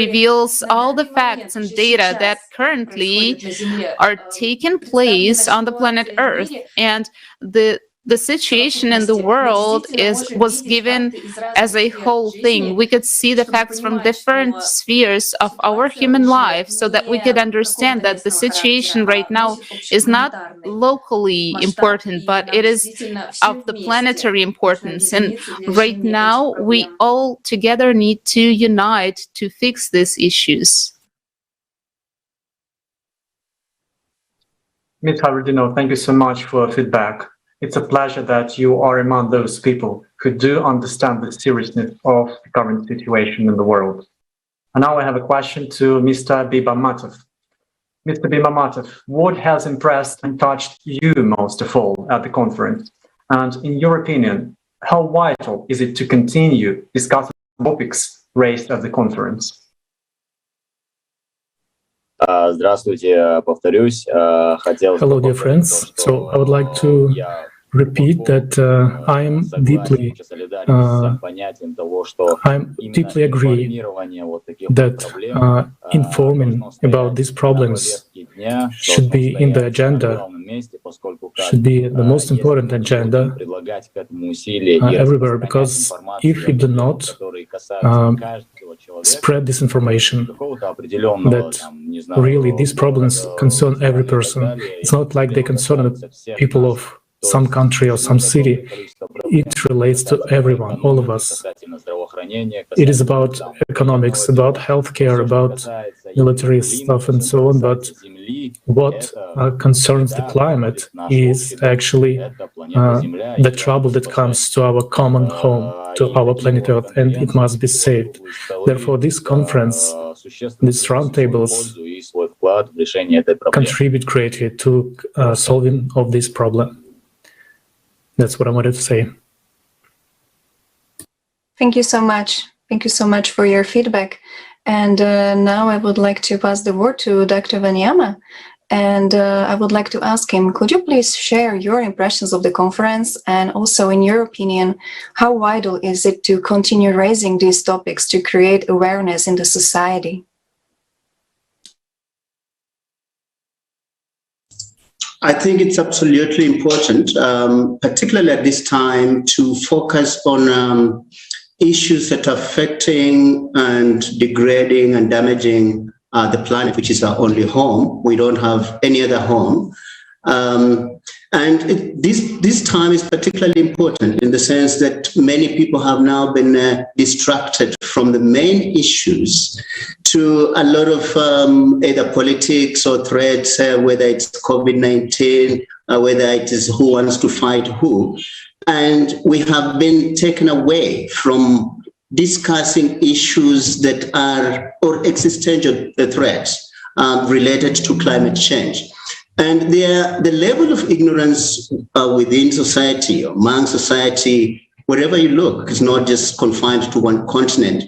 reveals all the facts and data that currently are taking place on the planet Earth. And the situation in the world was given as a whole thing. We could see the facts from different spheres of our human life so that we could understand that the situation right now is not locally important, but it is of the planetary importance. And right now, we all together need to unite to fix these issues. Ms. Havardino, thank you so much for your feedback. It's a pleasure that you are among those people who do understand the seriousness of the current situation in the world. And now I have a question to Mr. Bibammatov. Mr. Bibammatov, what has impressed and touched you most of all at the conference? And in your opinion, how vital is it to continue discussing topics raised at the conference? Здравствуйте, повторюсь. Hello, dear friends. So I would like to repeat that I'm deeply agree that informing about these problems should be in the agenda, should be the most important agenda everywhere, because if we do not spread this information that really these problems concern every person, it's not like they concern people of some country or some city. It relates to everyone, all of us. It is about economics, about healthcare, about military stuff and so on, but what concerns the climate is actually the trouble that comes to our common home, to our planet Earth, and it must be saved. Therefore, this conference, these roundtables contribute greatly to solving of this problem. That's what I wanted to say. Thank you so much. Thank you so much for your feedback. And now I would like to pass the word to Dr. Vanyama. And I would like to ask him, could you please share your impressions of the conference? And also, in your opinion, how vital is it to continue raising these topics to create awareness in the society? I think it's absolutely important, particularly at this time, to focus on issues that are affecting and degrading and damaging the planet, which is our only home. We don't have any other home. This time is particularly important in the sense that many people have now been distracted from the main issues to a lot of either politics or threats, whether it's COVID-19, whether it is who wants to fight who. And we have been taken away from discussing issues that are or existential threats related to climate change. And the level of ignorance within society, among society, wherever you look, it's not just confined to one continent,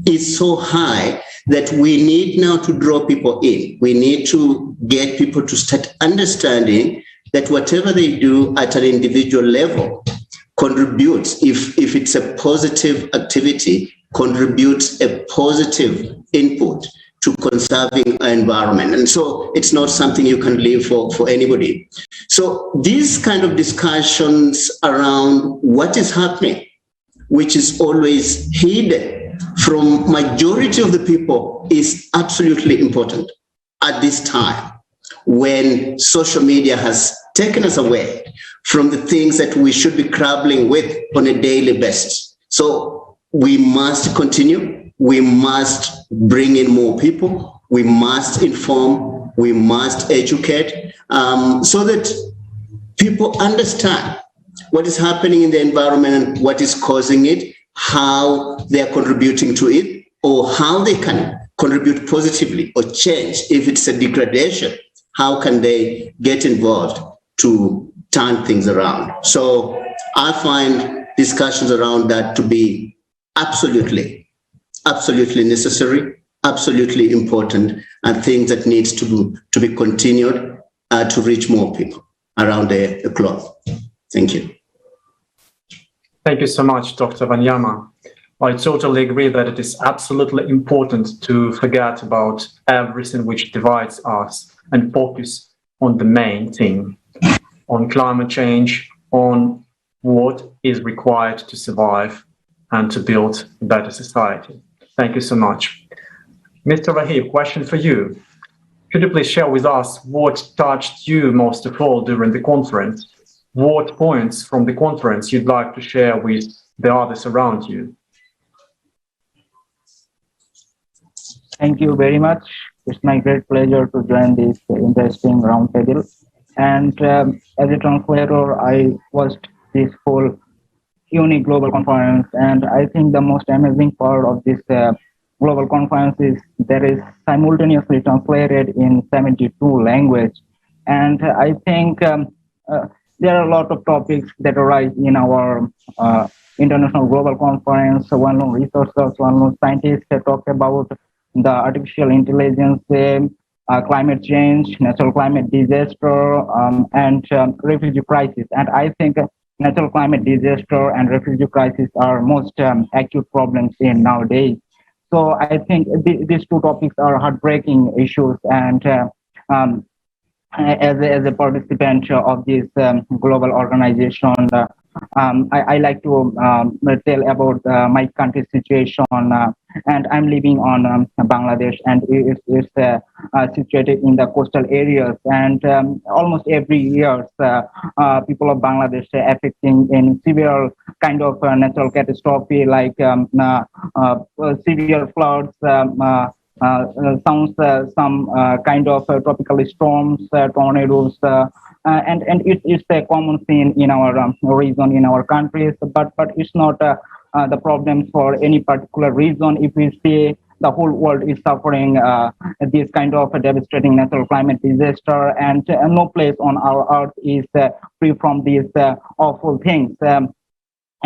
is so high that we need now to draw people in. We need to get people to start understanding that whatever they do at an individual level contributes, if it's a positive activity, contributes a positive input to conserving our environment. And so it's not something you can leave for anybody. So these kind of discussions around what is happening, which is always hidden from majority of the people, is absolutely important at this time when social media has taken us away from the things that we should be grappling with on a daily basis. So we must continue. We must bring in more people. We must inform. We must educate so that people understand what is happening in the environment and what is causing it, how they are contributing to it, or how they can contribute positively or change. If it's a degradation, how can they get involved to turn things around? So I find discussions around that to be absolutely necessary, absolutely important, and things that needs to be continued to reach more people around the globe. Thank you. Thank you so much, Dr. Vanyama. I totally agree that it is absolutely important to forget about everything which divides us and focus on the main thing, on climate change, on what is required to survive and to build a better society. Thank you so much. Mr. Rahib, question for you. Could you please share with us what touched you most of all during the conference? What points from the conference you'd like to share with the others around you? Thank you very much. It's my great pleasure to join this interesting roundtable. And as a translator, I watched this whole unique global conference, and I think the most amazing part of this global conference is that is simultaneously translated in 72 languages. And I think there are a lot of topics that arise in our international global conference. Well-known researchers, well-known scientists talk about the artificial intelligence, climate change, natural climate disaster, and refugee crisis. And I think natural climate disaster and refugee crisis are most acute problems in nowadays. So I think these two topics are heartbreaking issues. And as a participant of this global organization, I like to tell about my country's situation, and I'm living on Bangladesh, and it's situated in the coastal areas, and almost every year people of Bangladesh are affecting in severe kind of natural catastrophe like severe floods, some kind of tropical storms, tornadoes, and it's a common thing in our region, in our countries, but it's not the problem for any particular reason. If we see the whole world is suffering this kind of a devastating natural climate disaster, and no place on our earth is free from these awful things.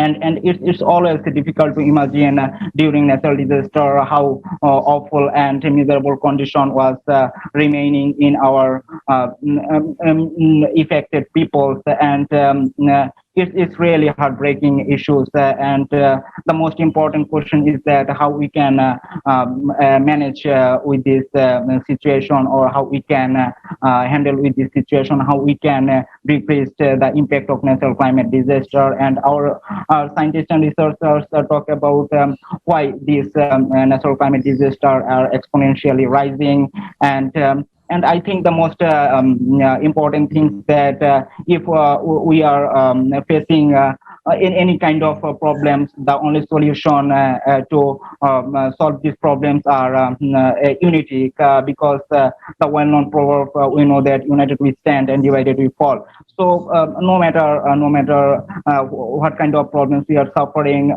And it's always difficult to imagine during natural disaster how awful and miserable condition was remaining in our affected peoples, and it's really heartbreaking issues. And the most important question is that how we can manage with this situation, or how we can handle with this situation, how we can decrease the impact of natural climate disaster. And our scientists and researchers talk about why these natural climate disasters are exponentially rising. And I think the most important thing that if we are facing in any kind of problems, the only solution to solve these problems are unity, because the well-known proverb, we know that united we stand and divided we fall. So no matter what kind of problems we are suffering,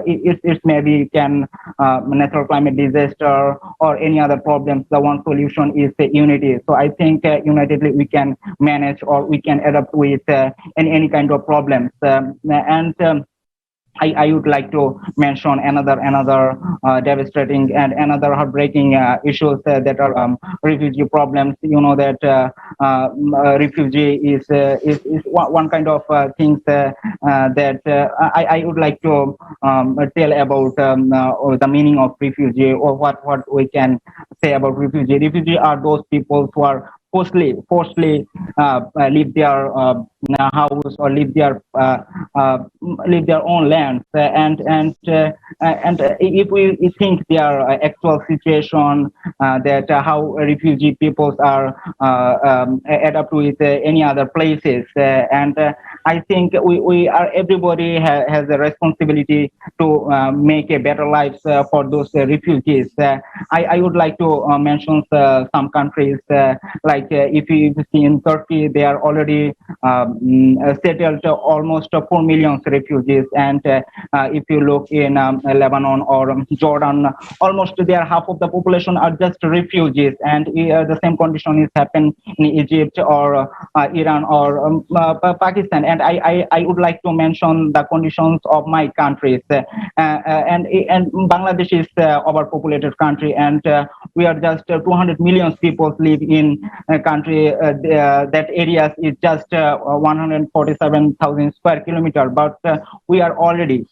it maybe can natural climate disaster or any other problems, the one solution is unity. So I think unitedly we can manage, or we can adapt with any kind of problems. I would like to mention another devastating and another heartbreaking issues that are refugee problems. You know that refugee is one kind of things that I would like to tell about the meaning of refugee, or what we can say about refugee. Refugee are those people who are forcibly leave their house, or leave their own lands, and if we think their actual situation, that how refugee peoples are adapt with any other places, and I think we are, everybody has a responsibility to make a better life for those refugees. I would like to mention some countries, like if you see in Turkey, they are already settled almost 4 million refugees, and if you look in Lebanon or Jordan, almost there half of the population are just refugees, and the same condition is happening in Egypt or Iran or Pakistan. And I would like to mention the conditions of my countries, and Bangladesh is overpopulated country, and we are just 200 million people live in a country that areas is just 147,000 square kilometer, but we are already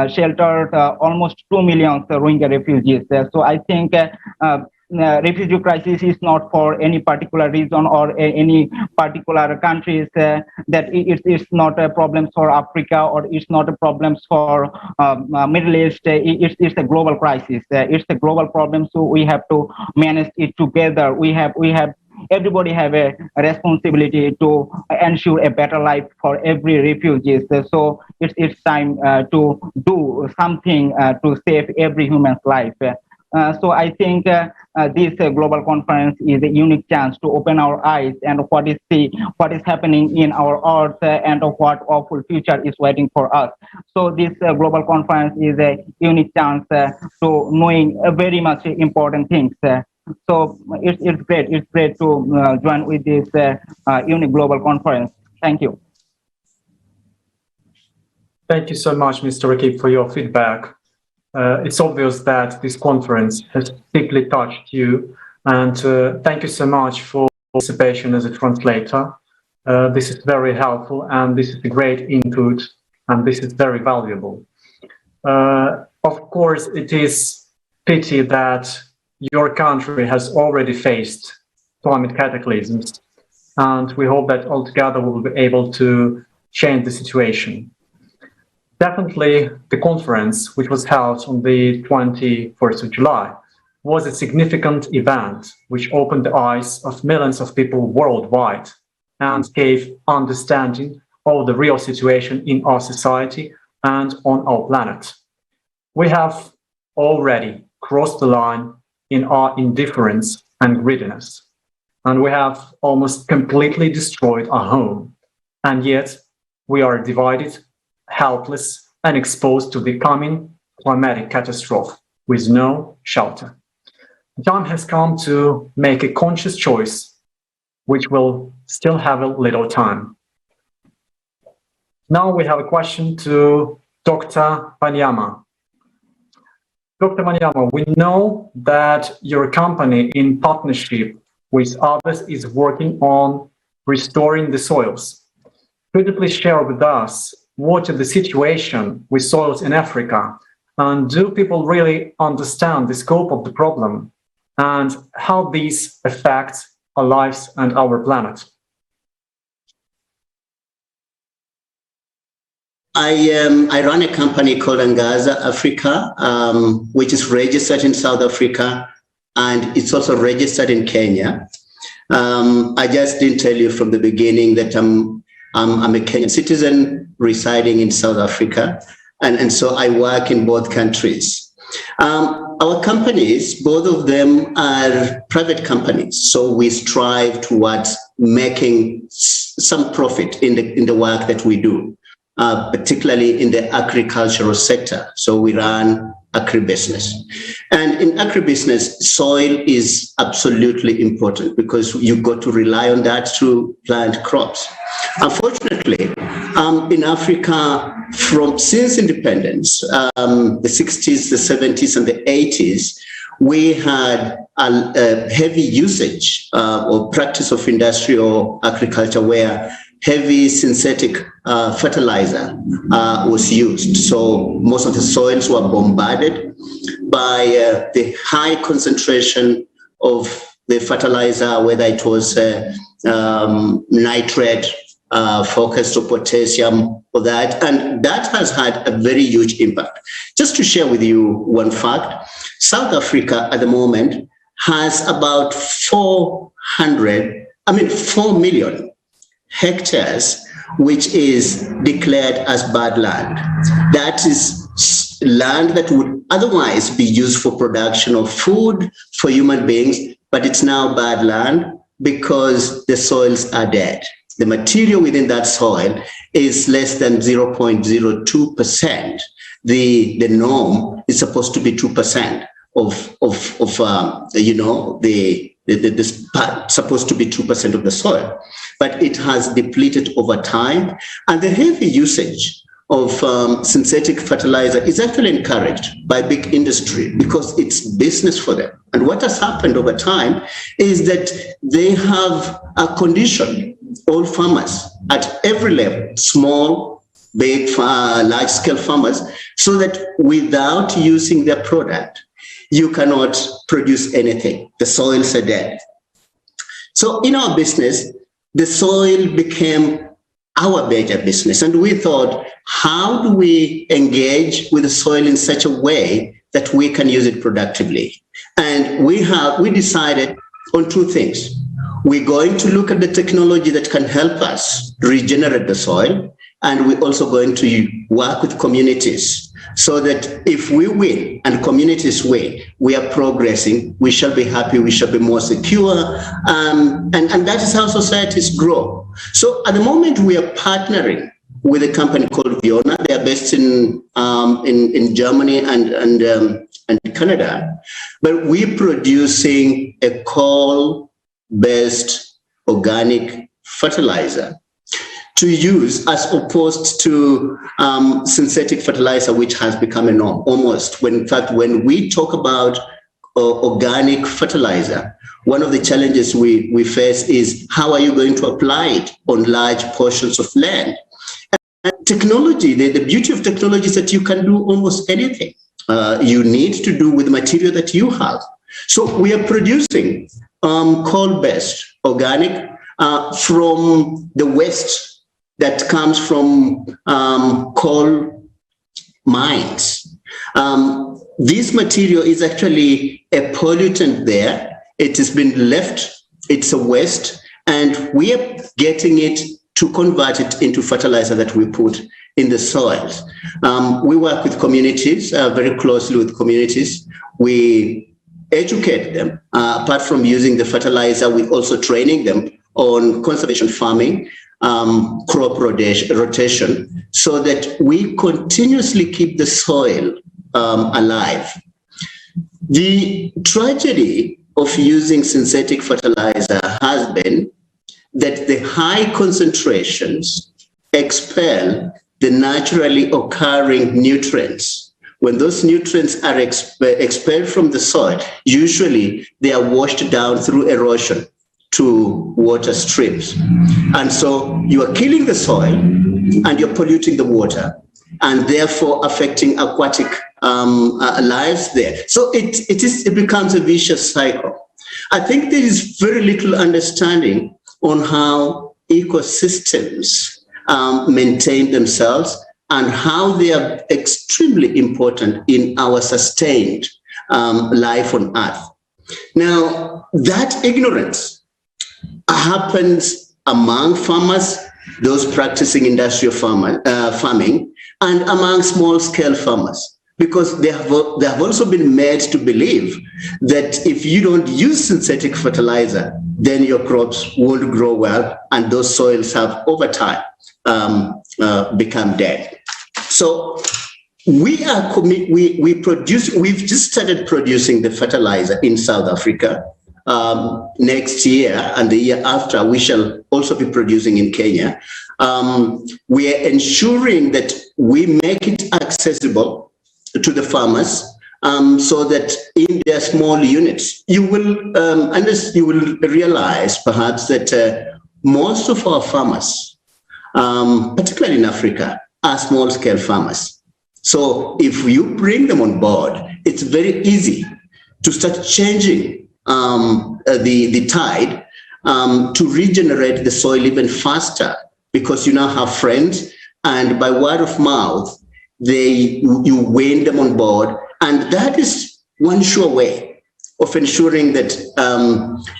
sheltered almost 2 million Rohingya refugees. So I think refugee crisis is not for any particular region or any particular countries, that it's not a problem for Africa, or it's not a problem for Middle East. It's a global crisis. It's a global problem, so we have to manage it together. Everybody have a responsibility to ensure a better life for every refugee. So it's time to do something to save every human's life. So I think this global conference is a unique chance to open our eyes and what is happening in our earth, and what awful future is waiting for us. So this global conference is a unique chance to knowing very much important things. So it's great. It's great to join with this unique global conference. Thank you. Thank you so much, Mr. Rakib, for your feedback. It's obvious that this conference has deeply touched you, and thank you so much for participation as a translator. This is very helpful, and this is a great input, and this is very valuable. Of course, it is pity that your country has already faced climate cataclysms, and we hope that altogether we will be able to change the situation. Definitely, the conference, which was held on the 21st of July, was a significant event which opened the eyes of millions of people worldwide and gave understanding of the real situation in our society and on our planet. We have already crossed the line in our indifference and greediness, and we have almost completely destroyed our home, and yet we are divided, helpless, and exposed to the coming climatic catastrophe with no shelter. The time has come to make a conscious choice, which will still have a little time. Now we have a question to Dr. Wanyama. Dr. Wanyama, we know that your company, in partnership with others, is working on restoring the soils. Could you please share with us what is the situation with soils in Africa, and do people really understand the scope of the problem and how these affect our lives and our planet? I run a company called Angaza Africa, which is registered in South Africa, and it's also registered in Kenya. I just didn't tell you from the beginning that I'm a Kenyan citizen residing in South Africa, and so I work in both countries. Our companies, both of them are private companies, so we strive towards making some profit in the work that we do, particularly in the agricultural sector. So we run agribusiness. And in agribusiness, soil is absolutely important because you've got to rely on that to plant crops. Unfortunately, in Africa, since independence, the 60s, the 70s, and the 80s, we had a heavy usage or practice of industrial agriculture where heavy synthetic fertilizer was used. So most of the soils were bombarded by the high concentration of the fertilizer, whether it was nitrate, focused to potassium, or that. And that has had a very huge impact. Just to share with you one fact, South Africa at the moment has about 4 million hectares, which is declared as bad land. That is land that would otherwise be used for production of food for human beings, but it's now bad land because the soils are dead. The material within that soil is less than 0.02%. The norm is supposed to be 2% supposed to be 2% of the soil, but it has depleted over time. And the heavy usage of synthetic fertilizer is actually encouraged by big industry because it's business for them. And what has happened over time is that they have conditioned all farmers at every level, small, big, large-scale farmers, so that without using their product, you cannot produce anything. The soils are dead. So in our business, the soil became our major business. And we thought, how do we engage with the soil in such a way that we can use it productively? And we decided on two things. We're going to look at the technology that can help us regenerate the soil. And we're also going to work with communities so that if we win and communities win, we are progressing, we shall be happy, we shall be more secure. And that is how societies grow. So at the moment, we are partnering with a company called Viona. They are based in Germany and Canada. But we're producing a coal-based organic fertilizer to use as opposed to synthetic fertilizer, which has become a norm almost. In fact, when we talk about organic fertilizer, one of the challenges we face is how are you going to apply it on large portions of land? And technology, the beauty of technology is that you can do almost anything you need to do with the material that you have. So we are producing coal-based organic from the waste that comes from coal mines. This material is actually a pollutant there. It has been left, it's a waste, and we are getting it to convert it into fertilizer that we put in the soils. We work with communities, very closely with communities. We educate them. Apart from using the fertilizer, we're also training them on conservation farming, crop rotation, so that we continuously keep the soil alive. The tragedy of using synthetic fertilizer has been that the high concentrations expel the naturally occurring nutrients. When those nutrients are expelled from the soil, usually they are washed down through erosion to water streams. And so you are killing the soil and you're polluting the water and therefore affecting aquatic lives there. So it becomes a vicious cycle. I think there is very little understanding on how ecosystems maintain themselves and how they are extremely important in our sustained life on Earth. Now, that ignorance happens among farmers, those practicing industrial farming, and among small-scale farmers, because they have also been made to believe that if you don't use synthetic fertilizer, then your crops won't grow well, and those soils have, over time, become dead. So we've just started producing the fertilizer in South Africa. Next year and the year after, we shall also be producing in Kenya. We are ensuring that we make it accessible to the farmers so that in their small units, you will realize perhaps that most of our farmers, particularly in Africa, are small-scale farmers. So if you bring them on board, it's very easy to start changing the tide to regenerate the soil even faster, because you now have friends, and by word of mouth, you win them on board, and that is one sure way of ensuring that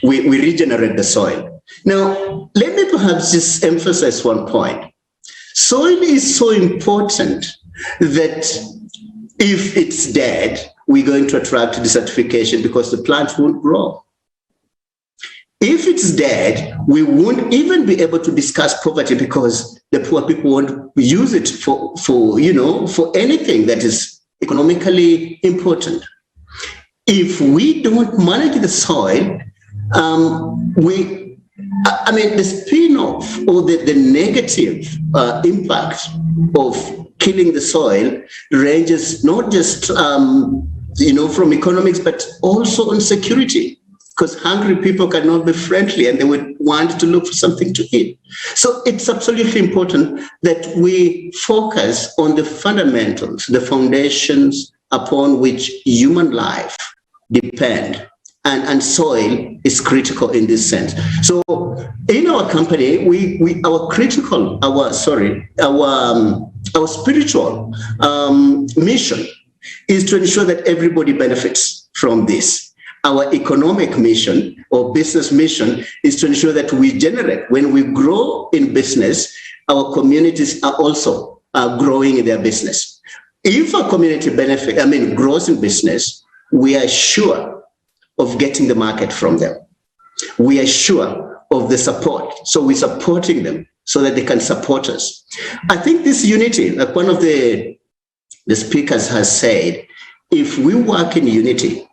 we regenerate the soil. Now, let me perhaps just emphasize one point. Soil is so important that if it's dead, we're going to attract desertification because the plant won't grow. If it's dead, we won't even be able to discuss poverty because the poor people won't use it for anything that is economically important. If we don't manage the soil, the spin-off or the negative impact of killing the soil ranges not just from economics, but also on security, because hungry people cannot be friendly and they would want to look for something to eat. So it's absolutely important that we focus on the fundamentals, the foundations upon which human life depend. And soil is critical in this sense. So in our company, our spiritual mission is to ensure that everybody benefits from this. Our economic mission or business mission is to ensure that we generate, when we grow in business, our communities are also growing in their business. If a community grows in business, we are sure of getting the market from them. We are sure of the support. So we're supporting them so that they can support us. I think this unity, like one of the speakers has said, if we work in unity,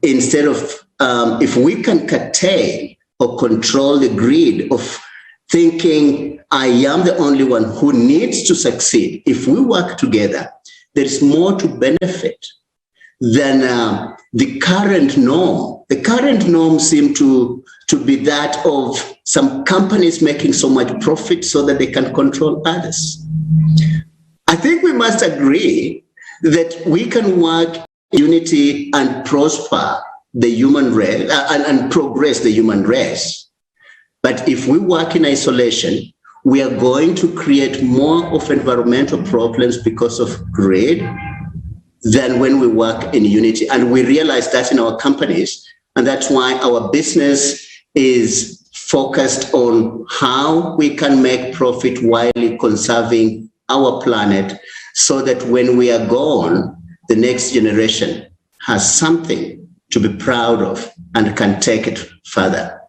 instead of, if we can curtail or control the greed of thinking I am the only one who needs to succeed, if we work together, there is more to benefit than the current norm. The current norm seems to be that of some companies making so much profit so that they can control others. I think we must agree that we can work in unity and prosper the human race and progress the human race. But if we work in isolation, we are going to create more of environmental problems because of greed than when we work in unity. And we realize that in our companies, and that's why our business is focused on how we can make profit while conserving our planet, so that when we are gone, the next generation has something to be proud of and can take it further.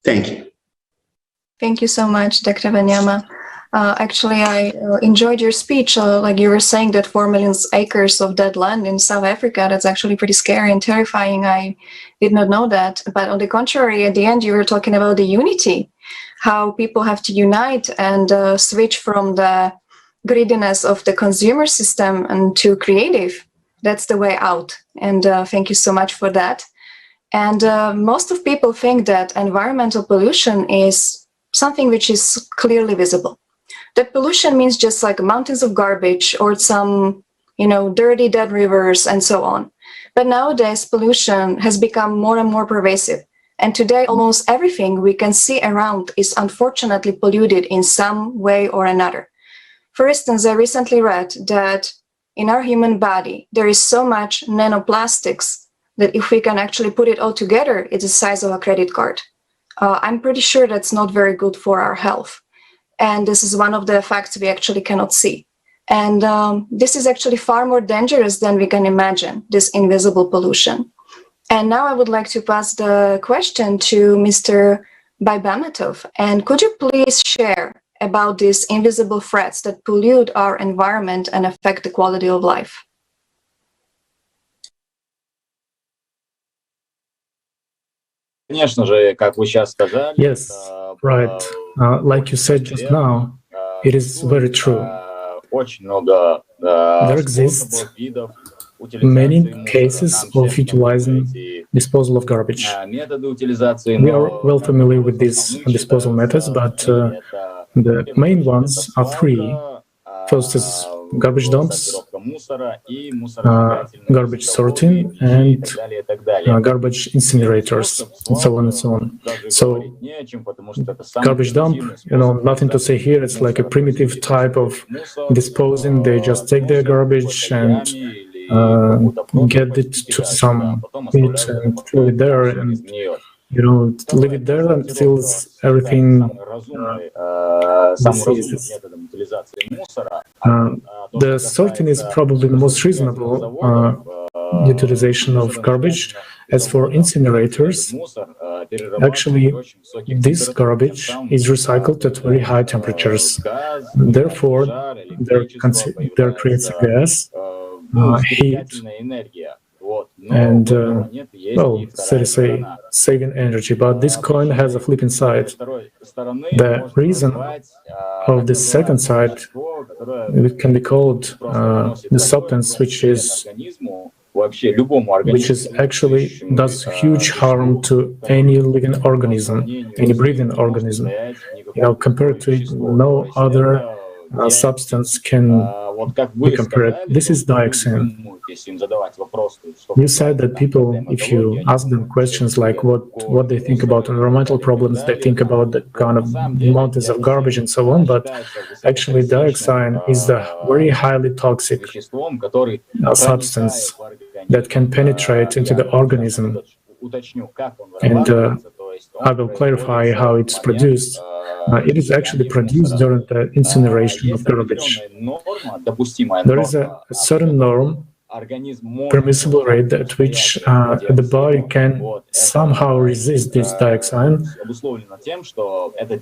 Thank you. Thank you so much, Dr. Wanyama. Actually, I enjoyed your speech. Like you were saying that 4 million acres of dead land in South Africa, that's actually pretty scary and terrifying. I did not know that. But on the contrary, at the end, you were talking about the unity, how people have to unite and switch from the greediness of the consumer system and to creative. That's the way out. And thank you so much for that. And most of people think that environmental pollution is something which is clearly visible. That pollution means just like mountains of garbage or some, dirty dead rivers and so on. But nowadays, pollution has become more and more pervasive. And today, almost everything we can see around is unfortunately polluted in some way or another. For instance, I recently read that in our human body, there is so much nanoplastics that if we can actually put it all together, it's the size of a credit card. I'm pretty sure that's not very good for our health. And this is one of the facts we actually cannot see. And this is actually far more dangerous than we can imagine, this invisible pollution. And now I would like to pass the question to Mr. Baybamatov. And could you please share about these invisible threats that pollute our environment and affect the quality of life? Yes, right. Like you said just now, it is very true. There exists many cases of utilizing disposal of garbage. We are well familiar with these disposal methods, but the main ones are three. First is garbage dumps, garbage sorting, and garbage incinerators, and so on and so on. So, garbage dump, nothing to say here. It's like a primitive type of disposing. They just take their garbage and get it to some pit and throw it there, and leave it there until everything diseases. The sorting is probably the most reasonable utilization of garbage. As for incinerators, actually, this garbage is recycled at very high temperatures. Therefore, there creates a gas, heat, and so to say, saving energy. But this coin has a flipping side. The reason of the second side, it can be called the substance which actually does huge harm to any living organism, any breathing organism. Compared to it, no other substance can be compared. This is dioxin. You said that people, if you ask them questions like what they think about environmental problems, they think about the kind of mountains of garbage and so on, but actually dioxin is a very highly toxic substance that can penetrate into the organism. And I will clarify how it's produced. It is actually produced during the incineration of garbage. There is a certain norm, permissible rate at which the body can somehow resist this dioxin,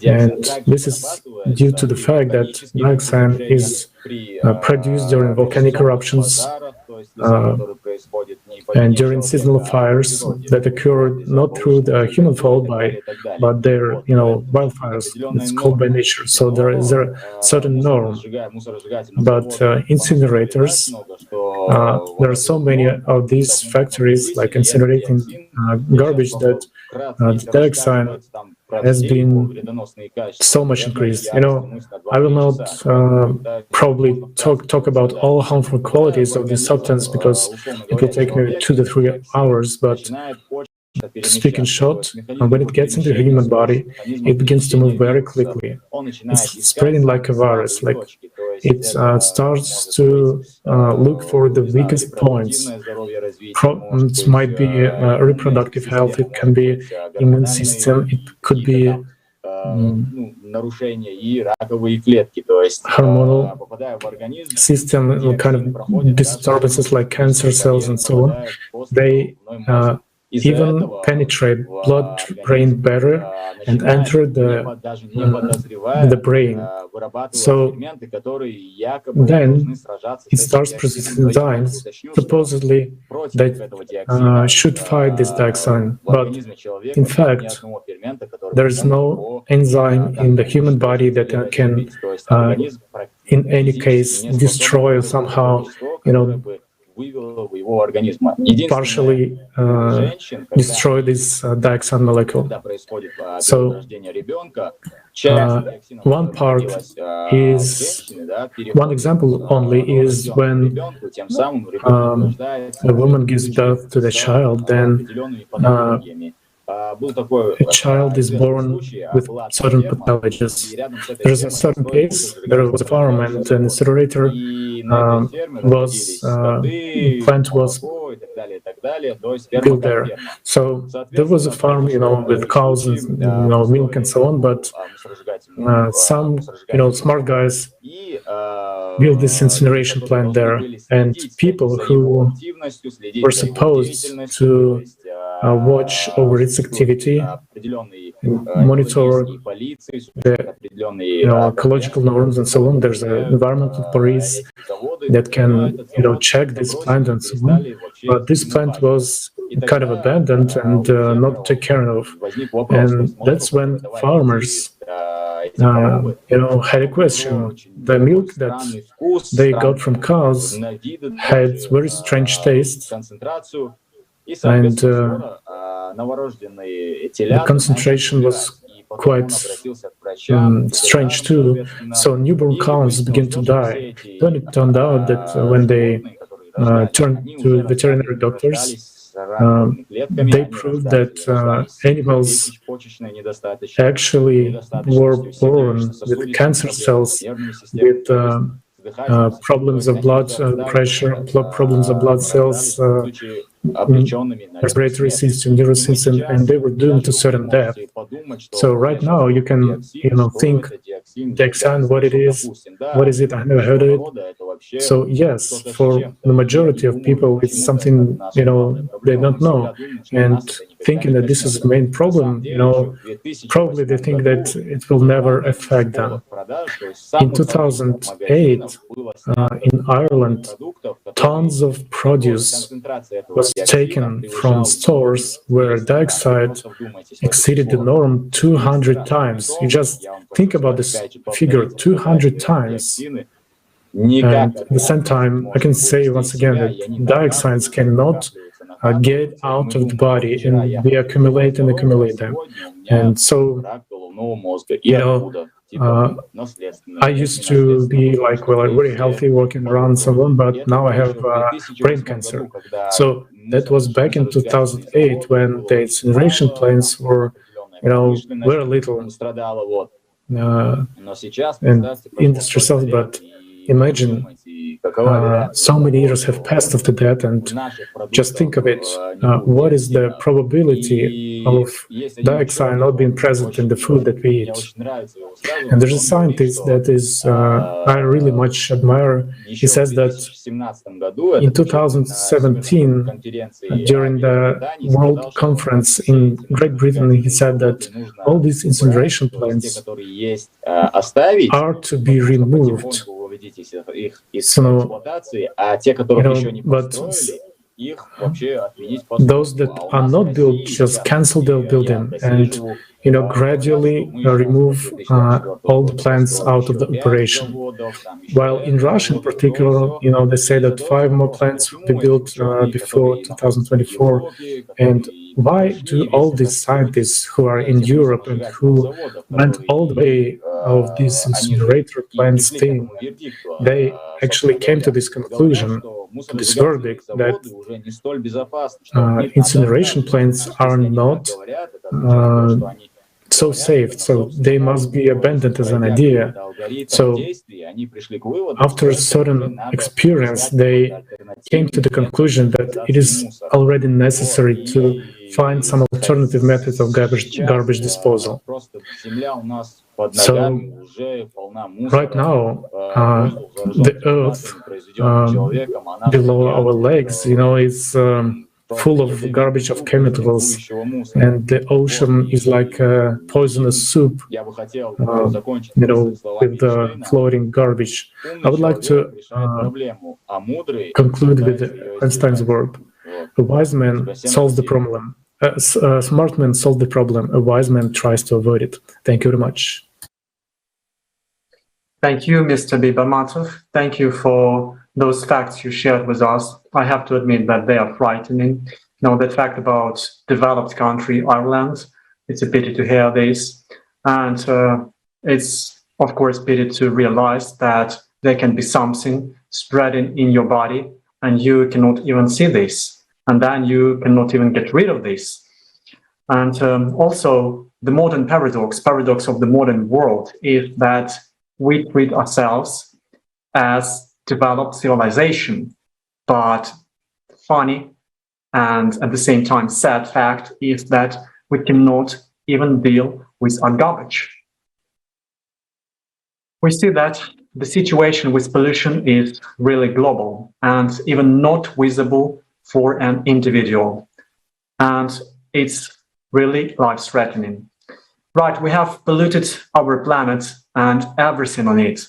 and this is due to the fact that dioxin is produced during volcanic eruptions and during seasonal fires that occur not through the human fault, but they're wildfires. It's called by nature. So there is a certain norm. But incinerators, there are so many of these factories, like incinerating garbage, that the dioxin has been so much increased. I will not probably talk about all harmful qualities of this substance because it will take maybe 2 to 3 hours, but speaking short, when it gets into the human body, it begins to move very quickly. It's spreading like a virus. Like it starts to look for the weakest points. It might be reproductive health, it can be immune system, it could be hormonal system, kind of disturbances like cancer cells and so on. They even penetrate blood-brain barrier and enter the brain. So then it starts producing enzymes, supposedly that should fight this dioxin. But in fact, there is no enzyme in the human body that can, in any case, destroy or somehow, partially destroy this dioxin molecule. So one part is, one example only is when a woman gives birth to the child, then a child is born with certain pathologies. There's a certain case, there was a farm and an incinerator plant was built there. So there was a farm, with cows and milk and so on, but some smart guys built this incineration plant there, and people who were supposed to watch over its activity, monitor the ecological norms and so on. There's an environmental police that can check this plant and so on. But this plant was kind of abandoned and not taken care of, and that's when farmers had a question. The milk that they got from cows had very strange taste, and the concentration was quite strange too. So newborn cows begin to die. Then it turned out that when they turned to veterinary doctors, they proved that animals actually were born with cancer cells, with problems of blood pressure, problems of blood cells, respiratory system, nervous system, and they were doomed to certain death. So right now you can think dioxin, what it is, what is it? I never heard of it. So yes, for the majority of people, it's something, they don't know. And thinking that this is the main problem, probably they think that it will never affect them. In 2008, in Ireland, tons of produce was taken from stores where dioxide exceeded the norm 200 times. You just think about this figure, 200 times. And at the same time, I can say once again that dioxides cannot get out of the body and they accumulate and accumulate them. And so, I used to be like, very healthy, walking around and so on, but now I have brain cancer. So that was back in 2008 when the incineration plants were, very little and industry cells, but imagine so many years have passed after that, and just think of it. What is the probability of dioxide not being present in the food that we eat? And there's a scientist that is I really much admire. He says that in 2017, during the World Conference in Great Britain, he said that all these incineration plants are to be removed. So, but those that are not built, just cancel their building and, gradually remove all the plants out of the operation. While in Russia in particular, they say that 5 more plants will be built before 2024. And why do all these scientists who are in Europe and who went all the way of this incinerator plants thing, they actually came to this conclusion, to this verdict, that incineration plants are not so safe, so they must be abandoned as an idea. So after a certain experience, they came to the conclusion that it is already necessary to find some alternative methods of garbage disposal. So right now, the earth below our legs, is full of garbage of chemicals, and the ocean is like a poisonous soup, with the floating garbage. I would like to conclude with Einstein's word: a wise man solves the problem. A smart man solves the problem. A wise man tries to avoid it. Thank you very much. Thank you, Mr. Bibamatov. Thank you for those facts you shared with us. I have to admit that they are frightening. The fact about developed country, Ireland, it's a pity to hear this. And it's, of course, pity to realize that there can be something spreading in your body and you cannot even see this. And then you cannot even get rid of this. And also, the modern paradox of the modern world is that we treat ourselves as developed civilization, but funny and at the same time sad fact is that we cannot even deal with our garbage. We see that the situation with pollution is really global and even not visible for an individual, and it's really life-threatening. Right, we have polluted our planet and everything on it.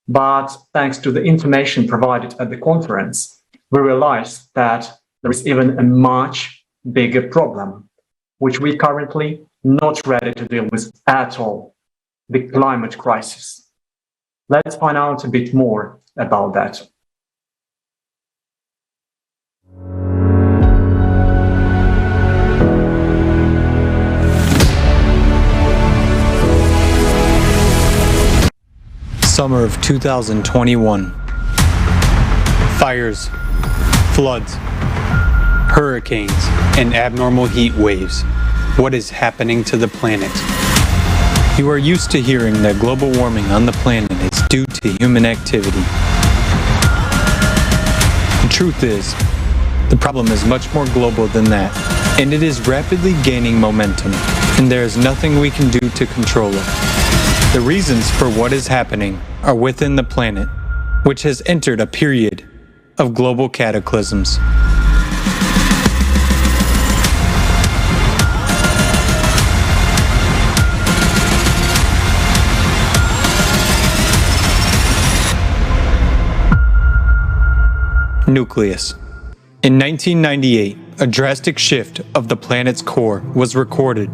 But thanks to the information provided at the conference, we realized that there is even a much bigger problem, which we currently not ready to deal with at all, the climate crisis. Let's find out a bit more about that. Summer of 2021. Fires, floods, hurricanes, and abnormal heat waves. What is happening to the planet? You are used to hearing that global warming on the planet is due to human activity. The truth is, the problem is much more global than that, and it is rapidly gaining momentum, and there is nothing we can do to control it. The reasons for what is happening are within the planet. which has entered a period of global cataclysms. Nucleus. In 1998, a drastic shift of the planet's core was recorded.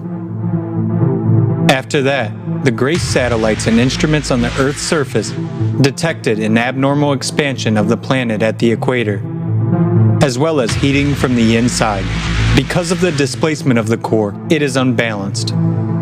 After that, the GRACE satellites and instruments on the Earth's surface detected an abnormal expansion of the planet at the equator, as well as heating from the inside. Because of the displacement of the core, it is unbalanced.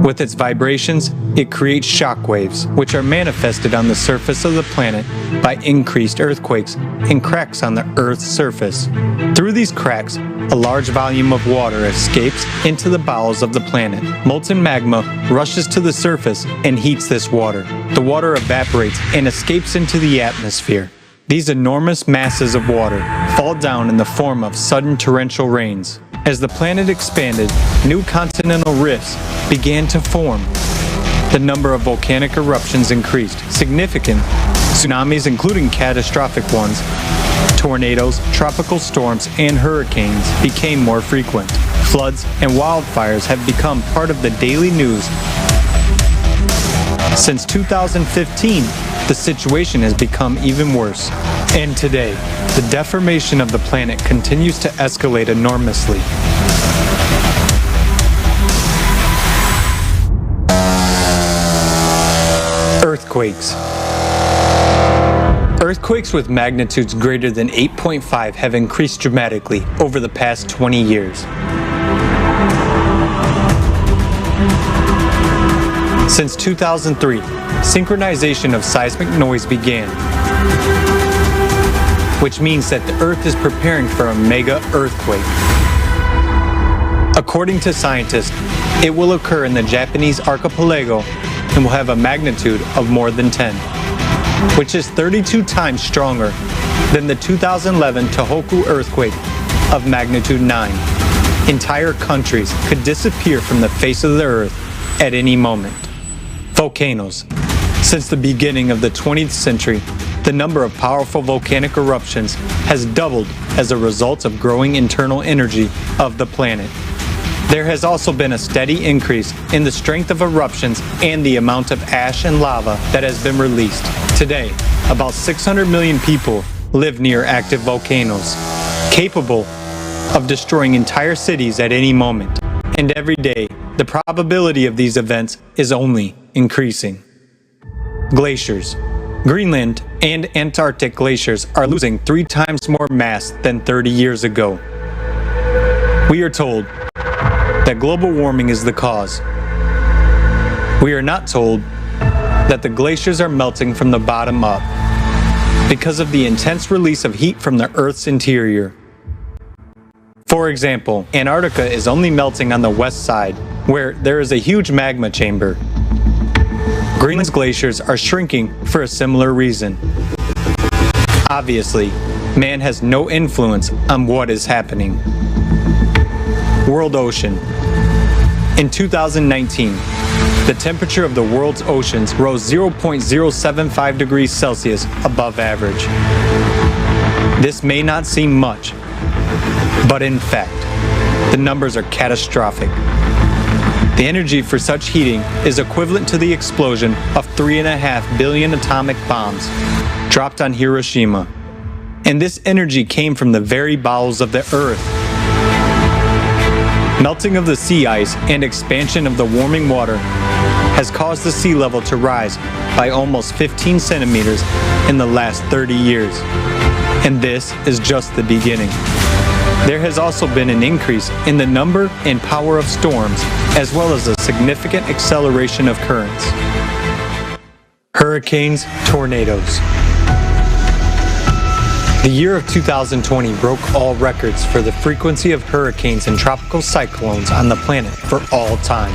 With its vibrations, it creates shock waves, which are manifested on the surface of the planet by increased earthquakes and cracks on the Earth's surface. Through these cracks, a large volume of water escapes into the bowels of the planet. Molten magma rushes to the surface and heats this water. The water evaporates and escapes into the atmosphere. These enormous masses of water fall down in the form of sudden torrential rains. As the planet expanded, new continental rifts began to form. The number of volcanic eruptions increased. Significant tsunamis, including catastrophic ones, tornadoes, tropical storms, and hurricanes became more frequent. Floods and wildfires have become part of the daily news. Since 2015, the situation has become even worse. And today, the deformation of the planet continues to escalate enormously. Earthquakes. Earthquakes with magnitudes greater than 8.5 have increased dramatically over the past 20 years. Since 2003, synchronization of seismic noise began, which means that the Earth is preparing for a mega earthquake. According to scientists, it will occur in the Japanese archipelago and will have a magnitude of more than 10, which is 32 times stronger than the 2011 Tohoku earthquake of magnitude 9. Entire countries could disappear from the face of the Earth at any moment. Volcanoes. Since the beginning of the 20th century, the number of powerful volcanic eruptions has doubled as a result of growing internal energy of the planet. There has also been a steady increase in the strength of eruptions and the amount of ash and lava that has been released. Today, about 600 million people live near active volcanoes, capable of destroying entire cities at any moment. And every day, the probability of these events is only increasing. Glaciers. Greenland and Antarctic glaciers are losing 3 times more mass than 30 years ago. We are told that global warming is the cause. We are not told that the glaciers are melting from the bottom up because of the intense release of heat from the Earth's interior. For example, Antarctica is only melting on the west side, where there is a huge magma chamber. Greenland's glaciers are shrinking for a similar reason. Obviously, man has no influence on what is happening. World ocean. In 2019, the temperature of the world's oceans rose 0.075 degrees Celsius above average. This may not seem much, but in fact, the numbers are catastrophic. The energy for such heating is equivalent to the explosion of 3.5 billion atomic bombs dropped on Hiroshima. And this energy came from the very bowels of the Earth. Melting of the sea ice and expansion of the warming water has caused the sea level to rise by almost 15 centimeters in the last 30 years. And this is just the beginning. There has also been an increase in the number and power of storms, as well as a significant acceleration of currents. Hurricanes, tornadoes. The year of 2020 broke all records for the frequency of hurricanes and tropical cyclones on the planet for all time.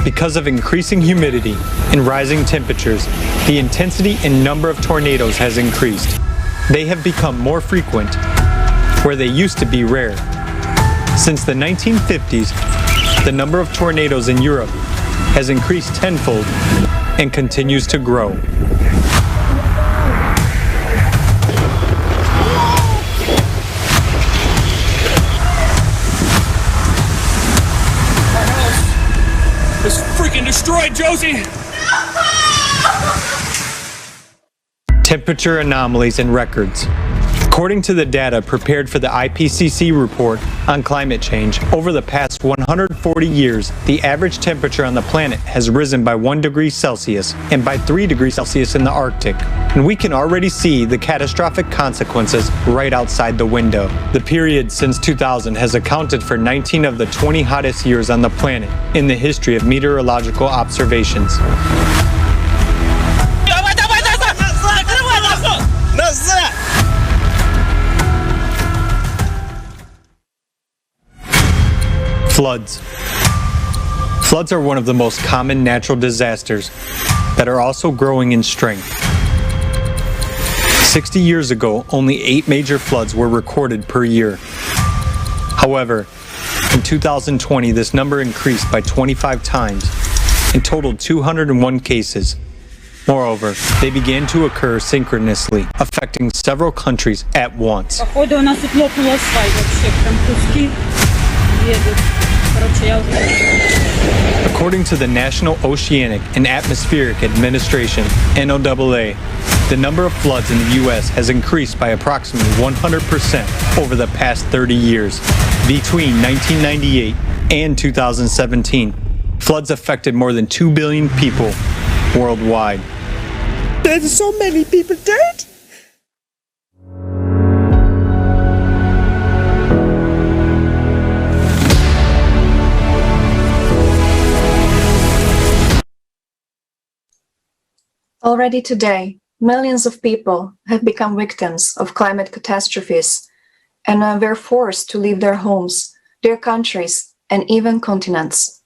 Because of increasing humidity and rising temperatures, the intensity and number of tornadoes has increased. They have become more frequent, where they used to be rare. Since the 1950s, the number of tornadoes in Europe has increased tenfold and continues to grow. freaking destroyed, Josie! Temperature anomalies and records. According to the data prepared for the IPCC report on climate change, over the past 140 years, the average temperature on the planet has risen by 1 degree Celsius and by 3 degrees Celsius in the Arctic. And we can already see the catastrophic consequences right outside the window. The period since 2000 has accounted for 19 of the 20 hottest years on the planet in the history of meteorological observations. Floods. Floods are one of the most common natural disasters that are also growing in strength. 60 years ago, only 8 major floods were recorded per year. However, in 2020, this number increased by 25 times and totaled 201 cases. Moreover, they began to occur synchronously, affecting several countries at once. According to the National Oceanic and Atmospheric Administration, NOAA, the number of floods in the U.S. has increased by approximately 100% over the past 30 years. Between 1998 and 2017, floods affected more than 2 billion people worldwide. There's so many people dead. Already today, millions of people have become victims of climate catastrophes and were forced to leave their homes, their countries, and even continents.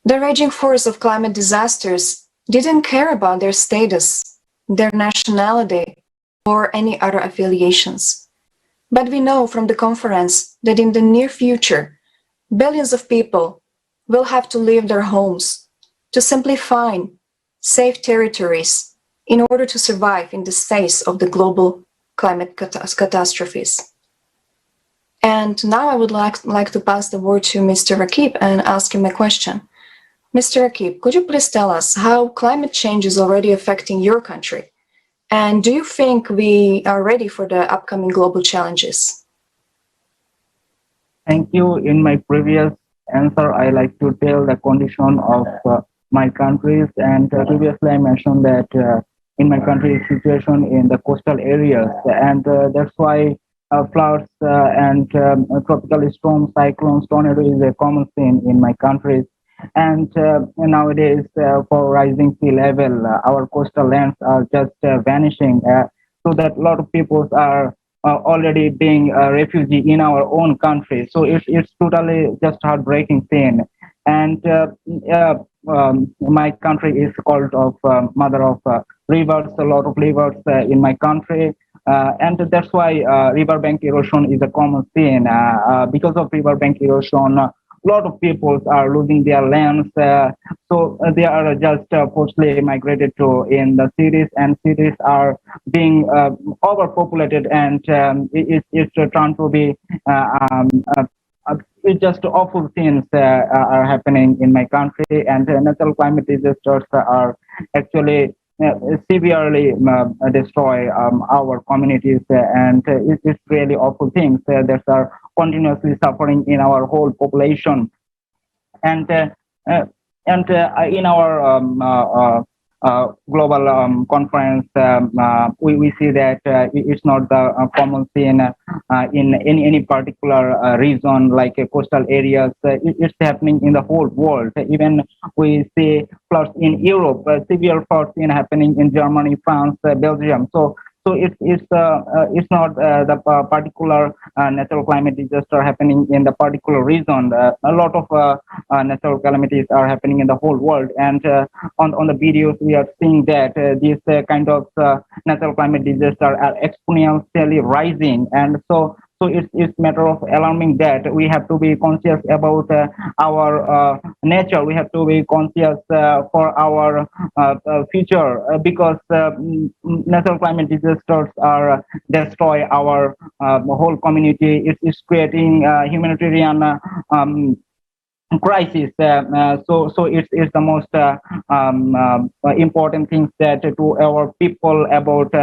The raging force of climate disasters didn't care about their status, their nationality, or any other affiliations. But we know from the conference that in the near future, billions of people will have to leave their homes to simply find safe territories in order to survive in the face of the global climate catastrophes. And now I would like to pass the word to Mr. Rakib and ask him a question. Mr. Rakib, could you please tell us how climate change is already affecting your country? And do you think we are ready for the upcoming global challenges? Thank you. In my previous answer, I like to tell the condition of my countries, and previously I mentioned that in my country situation in the coastal areas, and that's why floods and tropical storms, cyclones, tornadoes is a common thing in my countries. And nowadays, for rising sea level, our coastal lands are just vanishing, so that a lot of people are already being a refugee in our own country. So it's totally just heartbreaking thing. And my country is called of mother of rivers, a lot of rivers in my country. And that's why riverbank erosion is a common thing. Because of riverbank erosion, a lot of people are losing their lands. So they are just forcibly migrated to in the cities, and cities are being overpopulated, and it's trying to be it's just awful things are happening in my country, and natural climate disasters are actually severely destroy our communities, and it's really awful things that are continuously suffering in our whole population. And in our global conference, we see that it's not the common thing in any particular region like coastal areas. It's happening in the whole world. Even we see floods in Europe, severe floods happening in Germany, France, Belgium. So it's not the particular natural climate disaster happening in the particular region. A lot of natural calamities are happening in the whole world, and on the videos we are seeing that these kind of natural climate disasters are exponentially rising, and so it's matter of alarming that we have to be conscious about our nature. We have to be conscious for our future, because natural climate disasters are destroy our whole community. It's creating humanitarian crisis. So it's the most important things that to our people about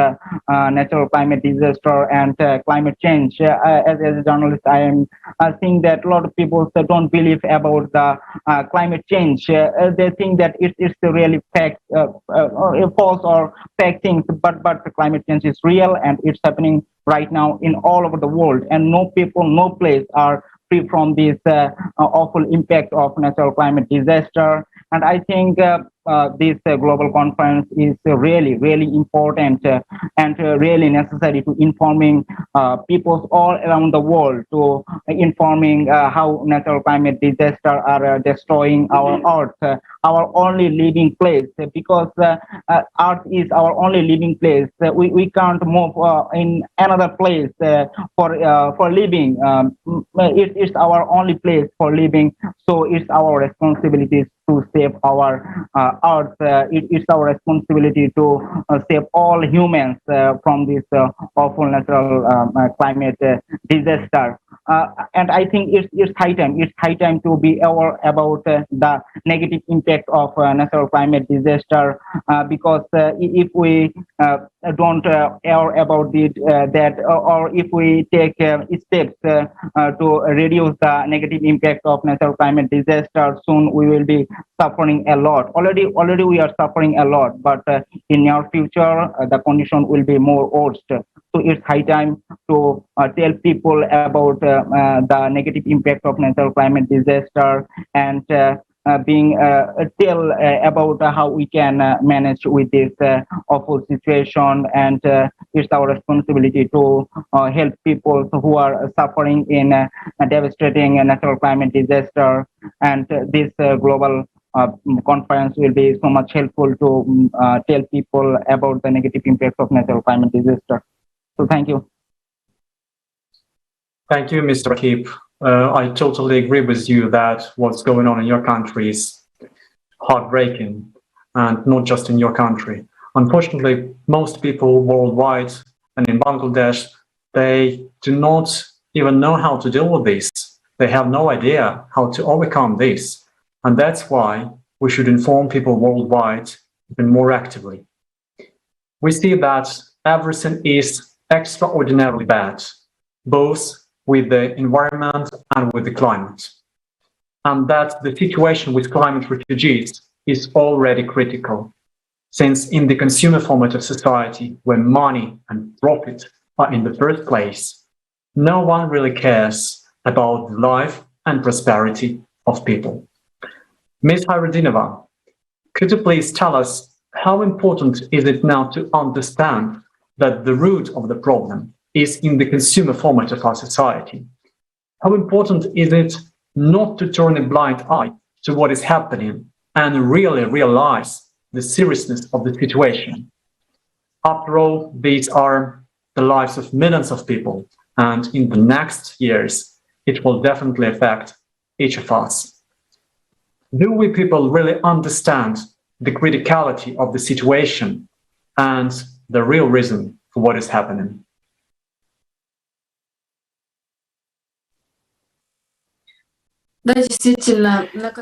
natural climate disaster and climate change. As a journalist, I am seeing that a lot of people don't believe about the climate change. They think that it's really fact, false or fake things. But the climate change is real and it's happening right now in all over the world, and no people, no place are free from this awful impact of natural climate disaster. And I think this global conference is really, really important and really necessary to informing peoples all around the world, to informing how natural climate disaster are destroying our earth, our only living place, because earth is our only living place. We can't move in another place for living. It's our only place for living, so it's our responsibility to save our earth. It's our responsibility to save all humans from this awful natural climate disaster. And I think it's high time. It's high time to be aware about the negative impact of natural climate disaster, because if we don't aware about it, or if we take steps to reduce the negative impact of natural climate disaster, soon we will be suffering a lot. Already we are suffering a lot, but in near future the condition will be more worse. So it's high time to tell people about the negative impact of natural climate disaster, and tell about how we can manage with this awful situation. And it's our responsibility to help people who are suffering in a devastating natural climate disaster. And this global conference will be so much helpful to tell people about the negative impact of natural climate disaster. So thank you. Thank you, Mr. Rakib. I totally agree with you that what's going on in your country is heartbreaking, and not just in your country. Unfortunately, most people worldwide and in Bangladesh, they do not even know how to deal with this. They have no idea how to overcome this. And that's why we should inform people worldwide even more actively. We see that everything is extraordinarily bad, both with the environment and with the climate. And that the situation with climate refugees is already critical, since in the consumer format of society, where money and profit are in the first place, no one really cares about the life and prosperity of people. Ms. Hayreddinova, could you please tell us how important is it now to understand that the root of the problem is in the consumer format of our society? How important is it not to turn a blind eye to what is happening and really realize the seriousness of the situation? After all, these are the lives of millions of people, and in the next years, it will definitely affect each of us. Do we people really understand the criticality of the situation and the real reason for what is happening?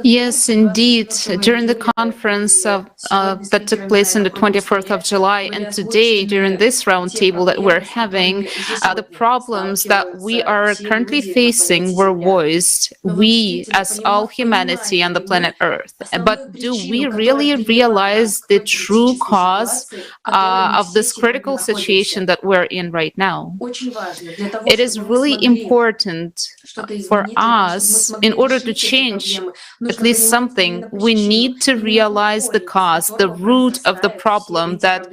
Yes, indeed. During the conference that took place on the 24th of July, and today during this roundtable that we're having, the problems that we are currently facing were voiced. We, as all humanity on the planet Earth. But do we really realize the true cause of this critical situation that we're in right now? It is really important for us, in order to change at least something, we need to realize the cause, the root of the problem that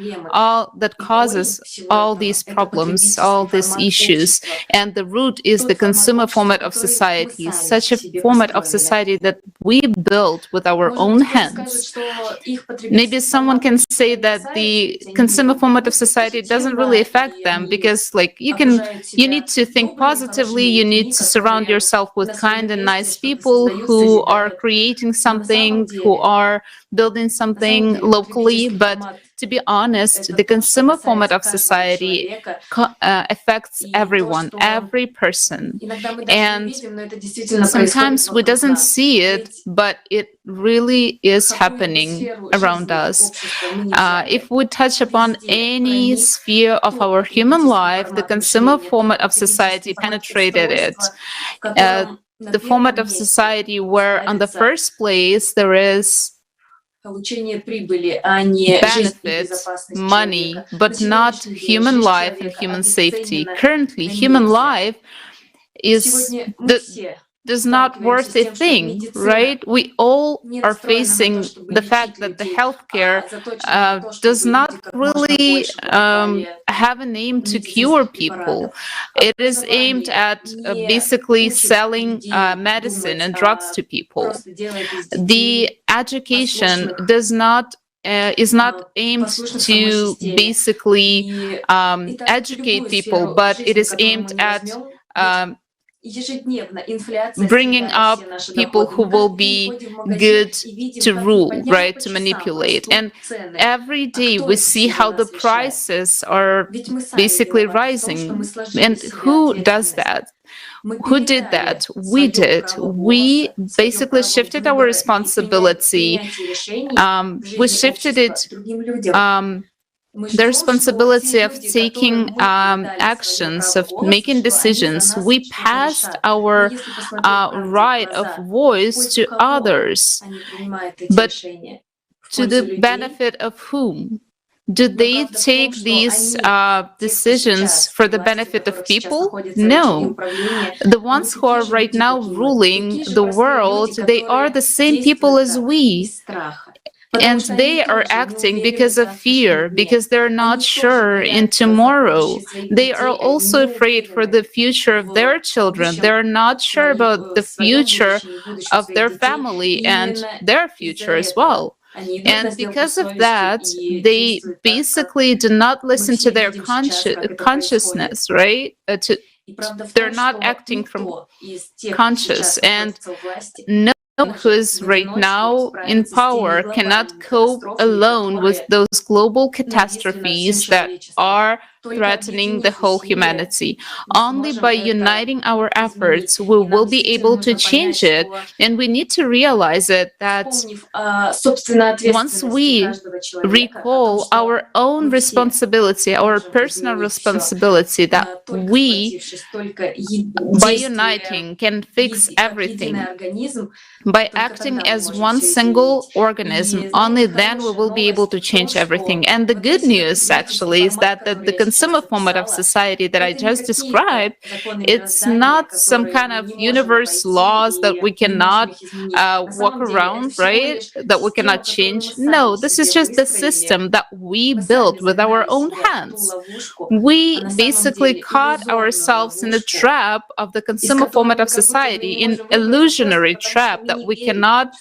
causes all these problems, all these issues. And the root is the consumer format of society, such a format of society that we built with our own hands. Maybe someone can say that the consumer format of society doesn't really affect them, because you need to think positively, you need to surround yourself with kind and nice people who are creating something, who are building something locally. But To be honest, the consumer format of society affects everyone, every person. And sometimes we doesn't see it, but it really is happening around us. If we touch upon any sphere of our human life, the consumer format of society penetrated it. The format of society where, on the first place, there is benefits, money, but not human life and human safety. Currently, human life does not worth a thing, right? We all are facing the fact that the healthcare does not really have an aim to cure people. It is aimed at basically selling medicine and drugs to people. The education is not aimed to basically educate people, but it is aimed at bringing up people who will be good to rule, right, to manipulate. And every day we see how the prices are basically rising. And who does that? Who did that? We did. We basically shifted our responsibility. We shifted it. The responsibility of taking actions, of making decisions. We passed our right of voice to others. But to the benefit of whom? Do they take these decisions for the benefit of people? No. The ones who are right now ruling the world, they are the same people as we. And they are acting because of fear, because they're not sure in tomorrow. They are also afraid for the future of their children. They're not sure about the future of their family and their future as well. And because of that, they basically do not listen to their consciousness, right? They're not acting from conscious. And no one who is right now in power cannot cope alone with those global catastrophes that are threatening the whole humanity. Only by uniting our efforts, we will be able to change it. And we need to realize it that once we recall our own responsibility, our personal responsibility, that we, by uniting, can fix everything. By acting as one single organism, only then we will be able to change everything. And the good news, actually, is that the consumer format of society that I just described, it's not some kind of universe laws that we cannot walk around, right? That we cannot change. No, this is just the system that we built with our own hands. We basically caught ourselves in the trap of the consumer format of society, in illusionary trap that we cannot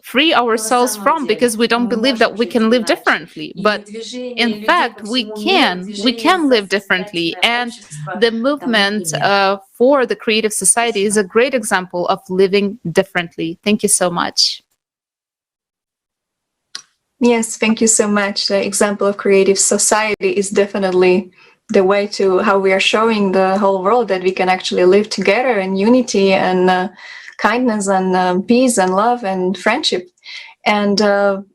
free ourselves from, because we don't believe that we can live differently. But in fact, we can live differently. And the movement for the creative society is a great example of living differently. Thank you so much. Yes, thank you so much. The example of creative society is definitely the way to how we are showing the whole world that we can actually live together in unity and kindness and peace and love and friendship. And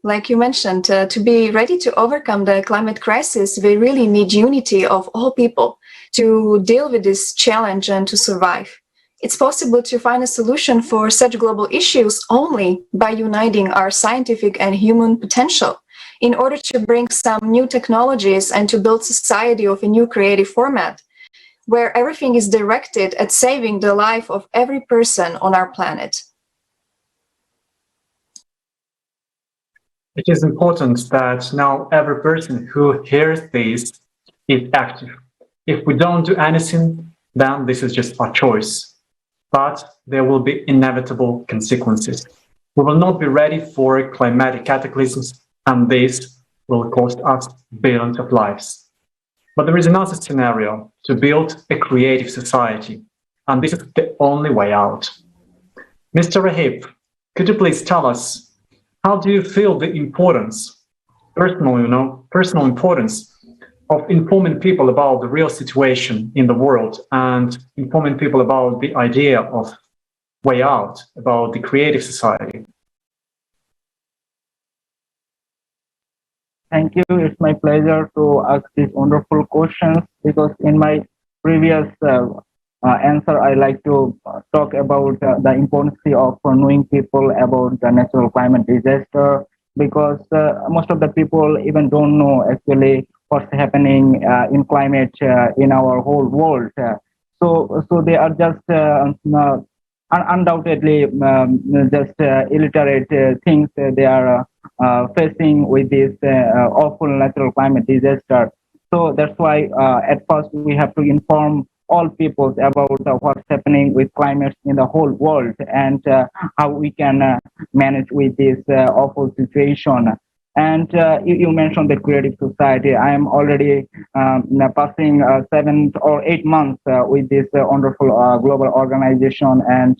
like you mentioned, to be ready to overcome the climate crisis, we really need unity of all people to deal with this challenge and to survive. It's possible to find a solution for such global issues only by uniting our scientific and human potential in order to bring some new technologies and to build society of a new creative format, where everything is directed at saving the life of every person on our planet. It is important that now every person who hears this is active. If we don't do anything, then this is just our choice. But there will be inevitable consequences. We will not be ready for climatic cataclysms, and this will cost us billions of lives. But there is another scenario: to build a creative society, and this is the only way out. Mr. Rahip, could you please tell us, how do you feel the importance personal importance of informing people about the real situation in the world and informing people about the idea of way out, about the creative society. Thank you. It's my pleasure to ask these wonderful questions because in my previous answer, I like to talk about the importance of knowing people about the natural climate disaster because most of the people even don't know actually what's happening in climate in our whole world. So they are just undoubtedly just illiterate things they are facing with this awful natural climate disaster. So that's why at first we have to inform all peoples about what's happening with climate in the whole world and how we can manage with this awful situation. And you mentioned the creative society. I am already passing 7 or 8 months with this wonderful global organization. And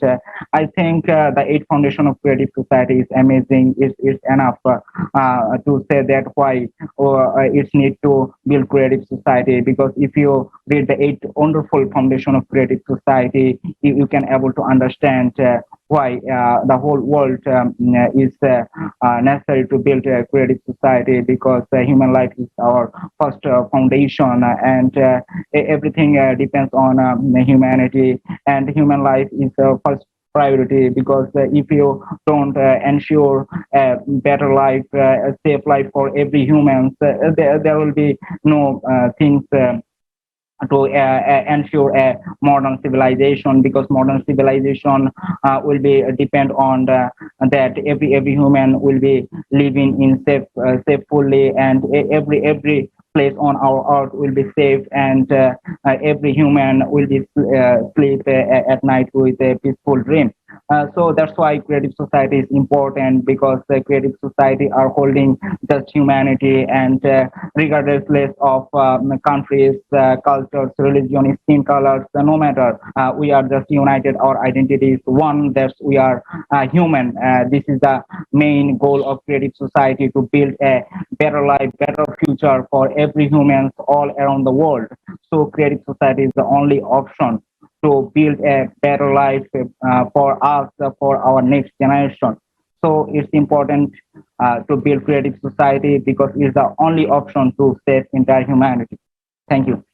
I think the 8 Foundation of Creative Society is amazing. It's enough to say that why it's need to build creative society. Because if you read the 8 wonderful Foundation of Creative Society, you can able to understand why the whole world is necessary to build a creative society because human life is our first foundation and everything depends on humanity and human life is first priority because if you don't ensure a better life, a safe life for every human, there will be no things to ensure a modern civilization because modern civilization will be depend on that every human will be living in safely and every place on our earth will be safe and every human will be sleep at night with a peaceful dream. So that's why creative society is important because the creative society are holding just humanity and regardless of countries, cultures, religion, skin colors, no matter, we are just united, our identity is one, that we are human. This is the main goal of creative society to build a better life, better future for every human all around the world. So creative society is the only option to build a better life for us, for our next generation. So it's important to build creative society because it's the only option to save entire humanity. Thank you.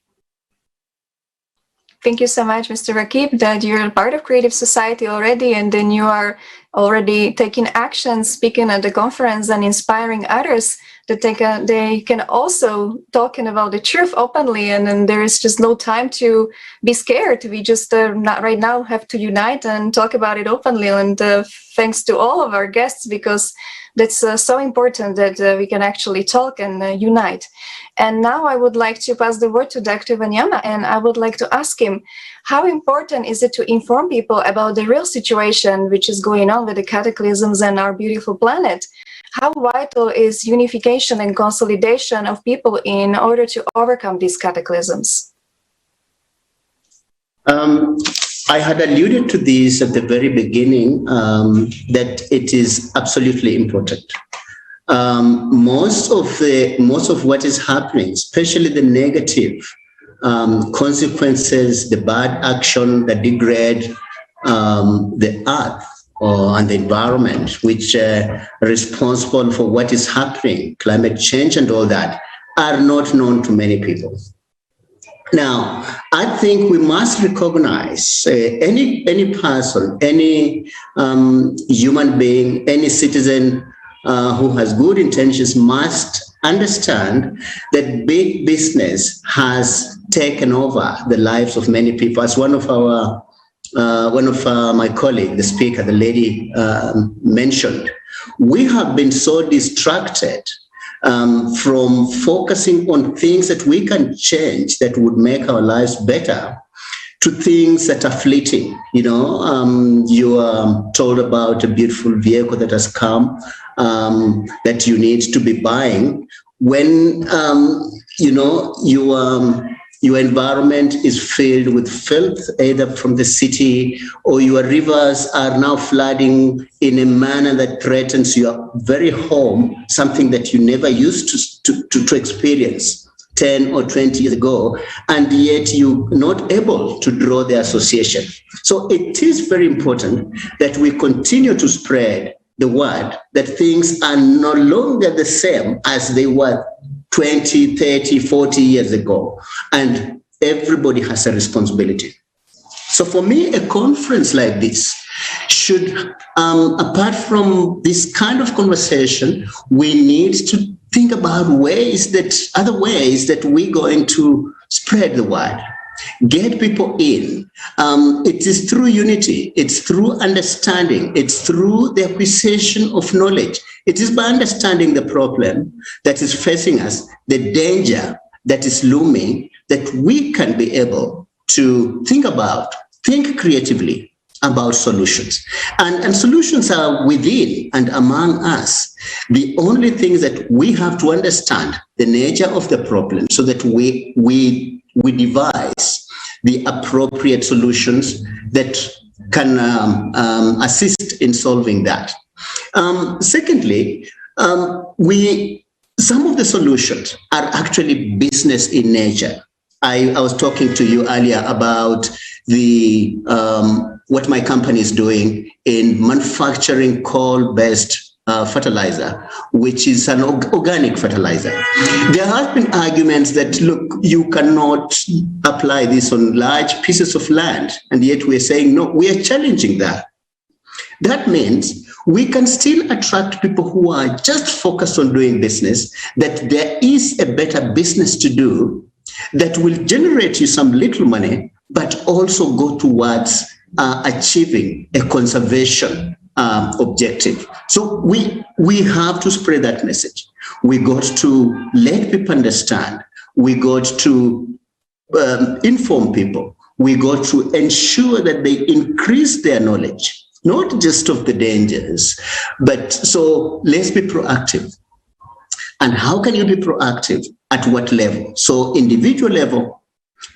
Thank you so much, Mr. Rakib, that you're part of Creative Society already, and then you are already taking action, speaking at the conference and inspiring others that they can also talking about the truth openly, and then there is just no time to be scared. We just not right now have to unite and talk about it openly, and thanks to all of our guests because that's so important that we can actually talk and unite. And now I would like to pass the word to Dr. Wanyama, and I would like to ask him, how important is it to inform people about the real situation which is going on with the cataclysms and our beautiful planet? How vital is unification and consolidation of people in order to overcome these cataclysms? I had alluded to this at the very beginning, that it is absolutely important. Most of what is happening, especially the negative consequences, the bad action that degrade the earth and the environment, which are responsible for what is happening, climate change and all that, are not known to many people. Now, I think we must recognize any person, any human being, any citizen who has good intentions must understand that big business has taken over the lives of many people. As one of my colleagues, the speaker, the lady mentioned, we have been so distracted from focusing on things that we can change that would make our lives better to things that are fleeting. You are told about a beautiful vehicle that has come that you need to be buying when you your environment is filled with filth, either from the city, or your rivers are now flooding in a manner that threatens your very home, something that you never used to experience 10 or 20 years ago, and yet you're not able to draw the association. So it is very important that we continue to spread the word that things are no longer the same as they were 20, 30, 40 years ago. And everybody has a responsibility. So for me, a conference like this should, apart from this kind of conversation, we need to think about other ways that we're going to spread the word, get people in. It is through unity, it's through understanding, it's through the acquisition of knowledge. It is by understanding the problem that is facing us, the danger that is looming, that we can be able to think creatively about solutions. And solutions are within and among us. The only thing that we have to understand the nature of the problem so that we devise the appropriate solutions that can assist in solving that. Secondly, some of the solutions are actually business in nature. I was talking to you earlier about the what my company is doing in manufacturing coal-based fertilizer, which is an organic fertilizer. There have been arguments that, look, you cannot apply this on large pieces of land, and yet we're saying, no, we are challenging that. That means we can still attract people who are just focused on doing business, that there is a better business to do that will generate you some little money, but also go towards achieving a conservation objective. So we have to spread that message. We got to let people understand. We got to inform people. We got to ensure that they increase their knowledge, not just of the dangers, but so let's be proactive. And how can you be proactive? At what level? So individual level,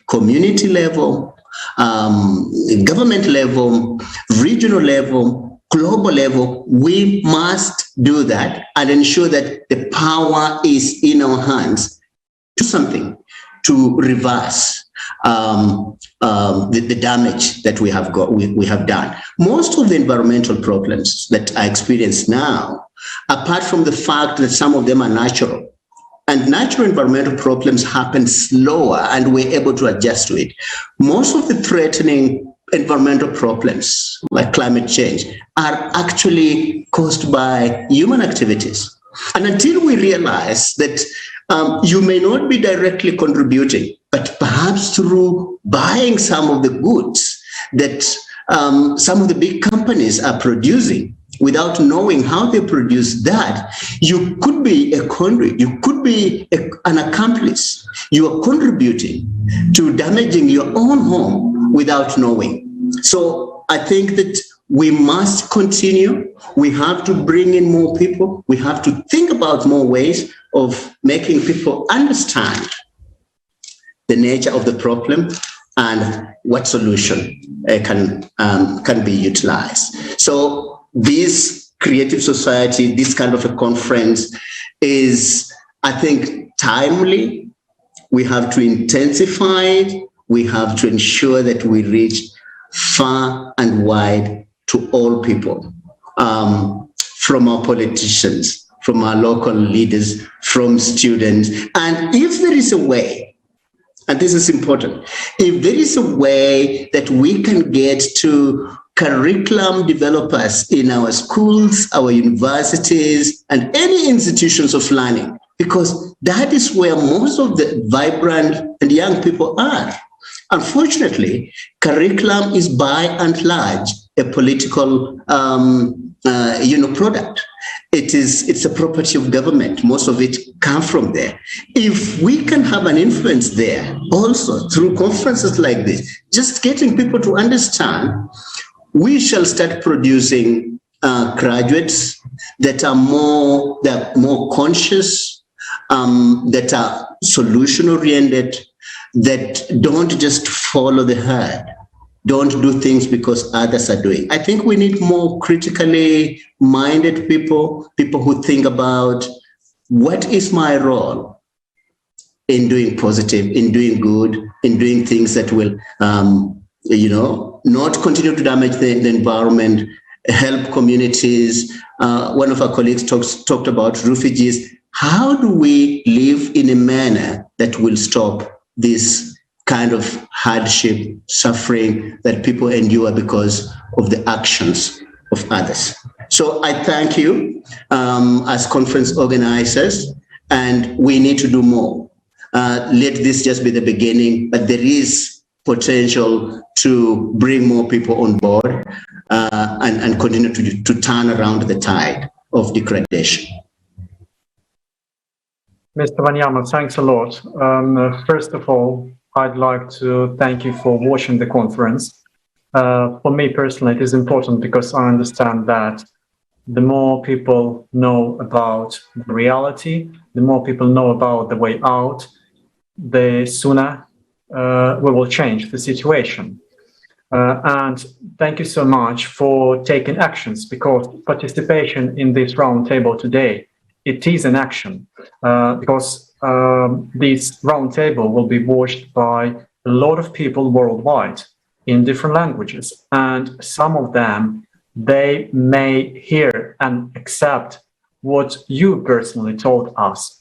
community level, government level, regional level, global level, we must do that and ensure that the power is in our hands. Do something to reverse the damage that we have done. Most of the environmental problems that I experience now, apart from the fact that some of them are natural, and natural environmental problems happen slower and we're able to adjust to it. Most of the threatening environmental problems, like climate change, are actually caused by human activities. And until we realize that you may not be directly contributing, but perhaps through buying some of the goods that some of the big companies are producing, without knowing how they produce that, you could be a conduit, you could be an accomplice. You are contributing to damaging your own home without knowing. So I think that we must continue. We have to bring in more people. We have to think about more ways of making people understand the nature of the problem and what solution can be utilized. So this creative society, this kind of a conference is, I think, timely. We have to intensify it. We have to ensure that we reach far and wide to all people, from our politicians, from our local leaders, from students. And if there is a way, and this is important, if there is a way that we can get to curriculum developers in our schools, our universities, and any institutions of learning, because that is where most of the vibrant and young people are. Unfortunately, curriculum is by and large a political product. It's a property of government. Most of it comes from there. If we can have an influence there, also through conferences like this, just getting people to understand, we shall start producing graduates that are more conscious, that are solution-oriented, that don't just follow the herd, don't do things because others are doing. I think we need more critically minded people, people who think about what is my role in doing positive, in doing good, in doing things that will, not continue to damage the environment, help communities. One of our colleagues talked about refugees. How do we live in a manner that will stop this kind of hardship, suffering that people endure because of the actions of others? So I thank you as conference organizers, and we need to do more. Let this just be the beginning, but there is potential to bring more people on board and continue to turn around the tide of degradation. Mr. Wanyama, thanks a lot. First of all, I'd like to thank you for watching the conference. For me personally, it is important because I understand that the more people know about the reality, the more people know about the way out, the sooner we will change the situation. And thank you so much for taking actions, because participation in this roundtable today, it is an action, because this roundtable will be watched by a lot of people worldwide in different languages, and some of them, they may hear and accept what you personally told us,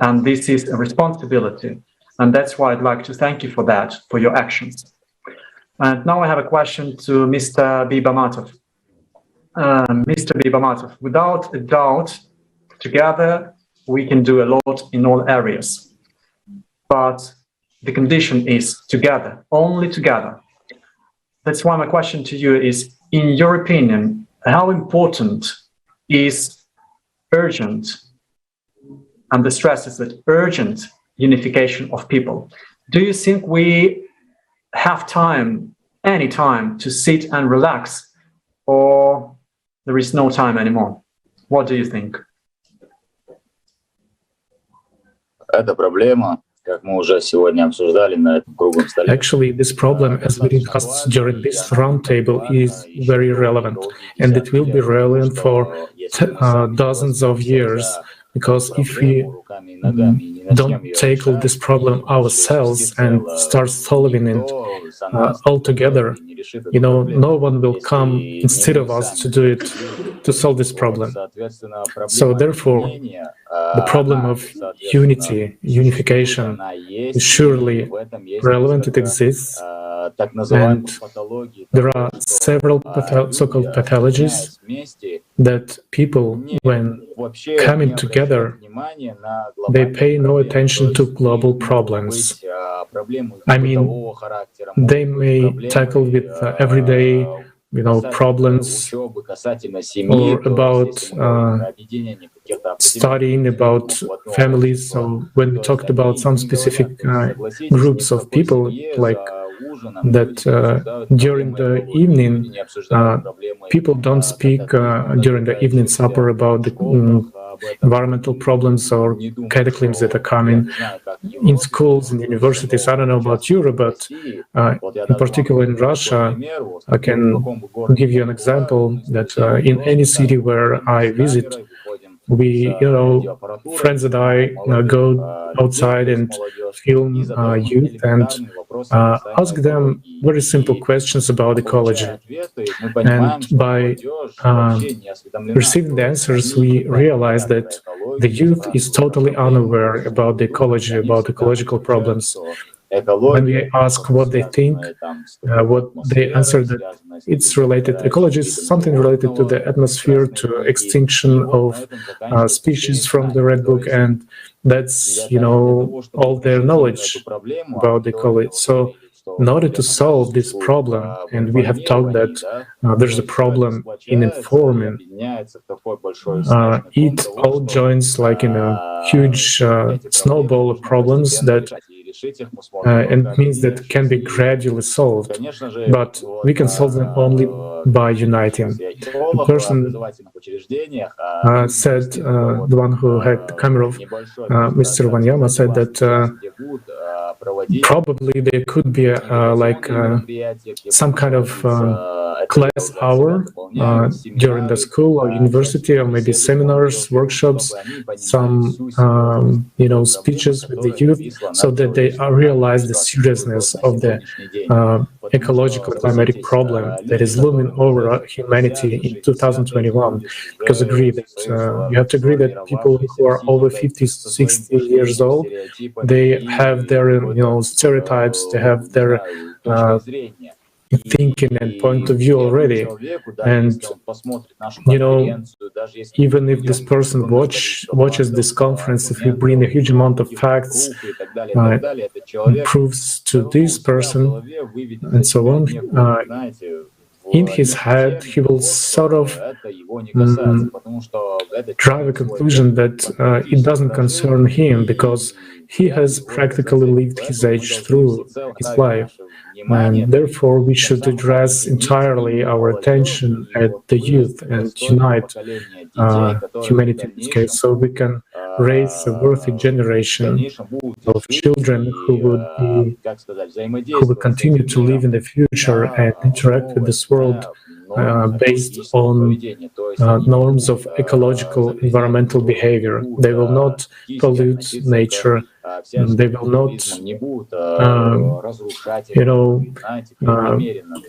and this is a responsibility, and that's why I'd like to thank you for that, for your actions. And now I have a question to Mr. Bibamatov. Mr. Bibamatov, without a doubt, together we can do a lot in all areas, but the condition is together, only together. That's why my question to you is, in your opinion, how important is urgent, and the stress is that urgent unification of people? Do you think we have time, any time, to sit and relax, or there is no time anymore? What do you think? Actually, this problem, as we discussed during this roundtable, is very relevant, and it will be relevant for dozens of years, because if we don't tackle this problem ourselves and start solving it all together, no one will come instead of us to do it, to solve this problem. So therefore, the problem of unity, unification is surely relevant, it exists, and there are several so-called pathologies that people, when coming together, they pay no attention to global problems. I mean, they may tackle with everyday problems, or about studying about families. So when we talked about some specific groups of people, like that during the evening, people don't speak during the evening supper about the environmental problems or cataclysms that are coming in schools and universities. I don't know about Europe, but in particular in Russia, I can give you an example that in any city where I visit, we, friends and I go outside and film youth and ask them very simple questions about ecology. And by receiving the answers, we realize that the youth is totally unaware about the ecology, about ecological problems. When we ask what they think, what they answer that it's related, ecology is something related to the atmosphere, to extinction of species from the Red Book, and that's, all their knowledge about the ecology. So in order to solve this problem, and we have talked that there's a problem in informing, it all joins like in a huge snowball of problems that and it means that can be gradually solved, but we can solve them only by uniting. The person said, the one who had the camera of Mr. Wanyama said that Probably there could be some kind of class hour during the school or university, or maybe seminars, workshops, some speeches with the youth, so that they realize the seriousness of the ecological climatic problem that is looming over humanity in 2021. Because you have to agree that people who are over 50, 60 years old, they have their stereotypes, they have their thinking and point of view already. And even if this person watches this conference, if we bring a huge amount of facts, proofs to this person and so on, in his head he will sort of drive a conclusion that it doesn't concern him, because he has practically lived his age through his life. And therefore, we should address entirely our attention at the youth and unite humanity in this case, so we can raise a worthy generation of children who would continue to live in the future and interact with this world based on norms of ecological environmental behavior. They will not pollute nature. They will not,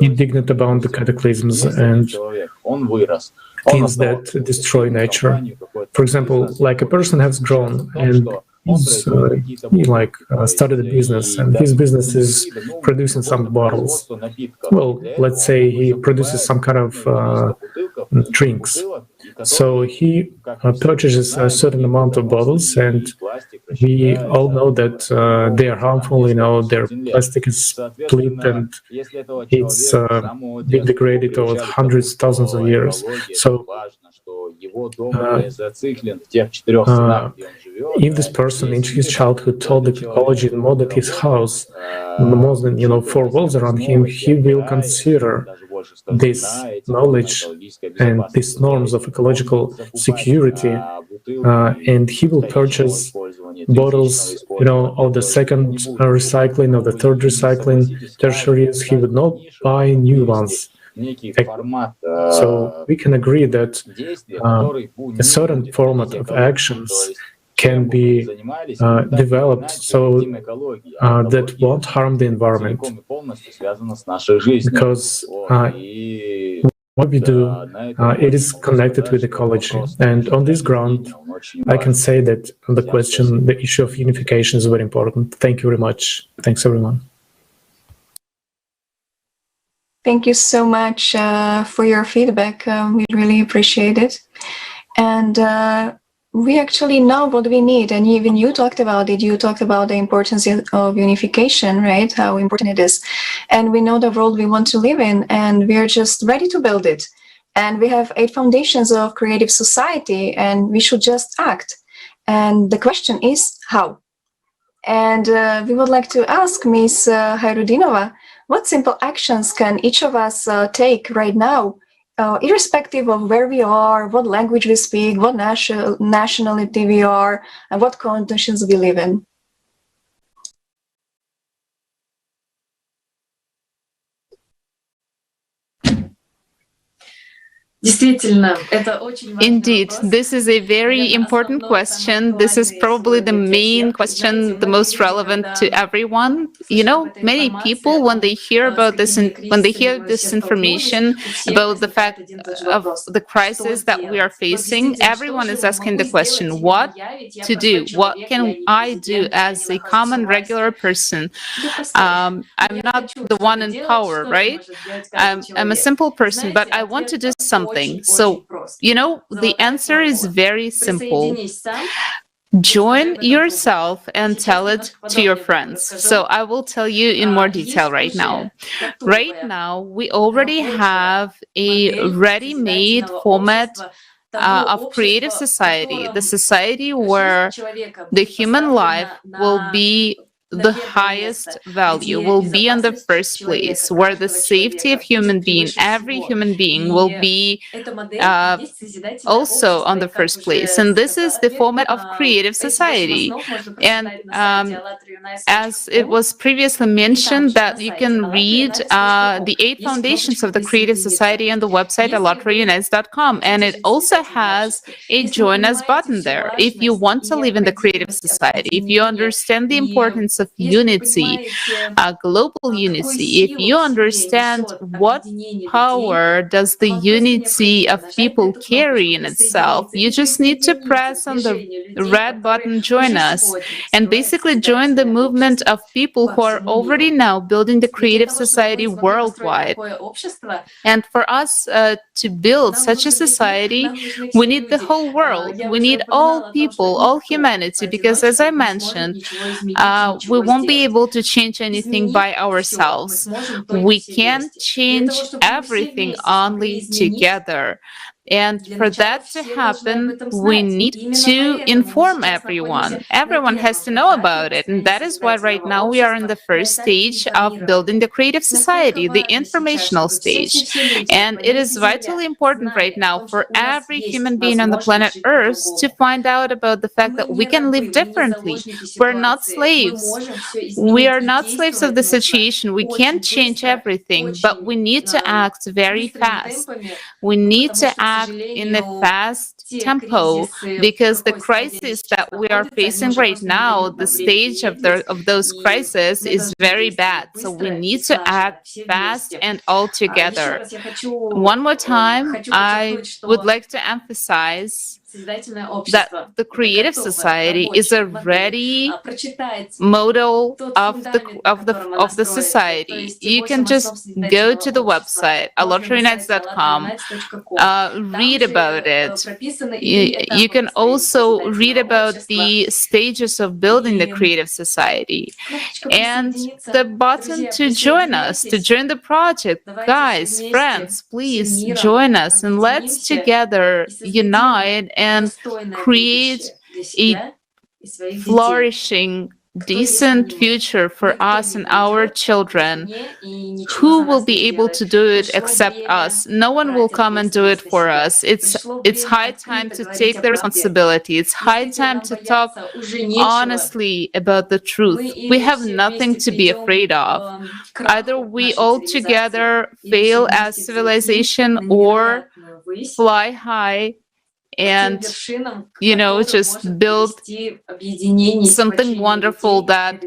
indignant about the cataclysms and things that destroy nature. For example, like a person has grown and he started a business, and his business is producing some bottles. Well, let's say he produces some kind of drinks. So he purchases a certain amount of bottles, and we all know that they are harmful. Their plastic is split and it's been degraded over hundreds, thousands of years. So if this person in his childhood told the ecology more than his house, more than 4 walls around him, he will consider this knowledge and these norms of ecological security, and he will purchase bottles, of the second recycling, of the third recycling, tertiaries. He would not buy new ones. So we can agree that a certain format of actions can be developed so that won't harm the environment, because what we do, it is connected with ecology. And on this ground, I can say that the issue of unification is very important. Thank you very much. Thanks, everyone. Thank you so much for your feedback. We really appreciate it. And we actually know what we need. And even you talked about it. You talked about the importance of unification, right? How important it is. And we know the world we want to live in, and we're just ready to build it. And we have 8 foundations of creative society, and we should just act. And the question is, how? And we would like to ask Ms. Hayrudinova, what simple actions can each of us take right now, irrespective of where we are, what language we speak, what nationality we are, and what conditions we live in? Indeed, this is a very important question. This is probably the main question, the most relevant to everyone. Many people, when they hear about this, when they hear this information about the fact of the crisis that we are facing, everyone is asking the question, what to do? What can I do as a common, regular person? I'm not the one in power, right? I'm a simple person, but I want to do something. So, the answer is very simple. Join yourself and tell it to your friends. So I will tell you in more detail right now. Right now, we already have a ready-made format of creative society, the society where the human life will be the highest value will be in the first place, where the safety of every human being will be also on the first place. And this is the format of creative society. And as it was previously mentioned, that you can read the 8 foundations of the creative society on the website allatraunites.com. And it also has a join us button there. If you want to live in the creative society, if you understand the importance of unity, global unity, if you understand what power does the unity of people carry in itself, you just need to press on the red button, join us, and basically join the movement of people who are already now building the creative society worldwide. And for us to build such a society, we need the whole world. We need all people, all humanity, because as I mentioned, we won't be able to change anything by ourselves. We can change everything only together. And for that to happen, we need to inform everyone. Everyone has to know about it. And that is why right now we are in the first stage of building the creative society, the informational stage. And it is vitally important right now for every human being on the planet Earth to find out about the fact that we can live differently. We're not slaves. We are not slaves of the situation. We can't change everything, but we need to act very fast. We need to act in a fast tempo, because the crisis that we are facing right now, the stage of those crises is very bad. So we need to act fast and all together. One more time, I would like to emphasize that the creative society is a ready model of the society. You can just go to the website allatraunites.com, read about it. You can also read about the stages of building the creative society, and the button to join us, to join the project. Guys, friends, please join us, and let's together unite and create a flourishing, decent future for us and our children. Who will be able to do it except us? No one will come and do it for us. It's high time to take the responsibility. It's high time to talk honestly about the truth. We have nothing to be afraid of. Either we all together fail as civilization, or fly high and, just build something wonderful that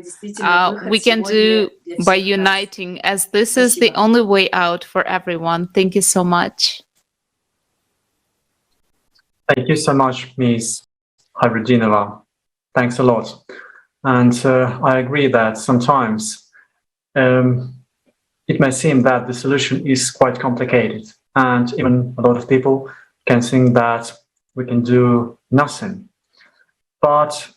we can do by uniting, as this is the only way out for everyone. Thank you so much. Thank you so much, Ms. Hayretdinova. Thanks a lot. And I agree that sometimes it may seem that the solution is quite complicated, and even a lot of people can think that we can do nothing. But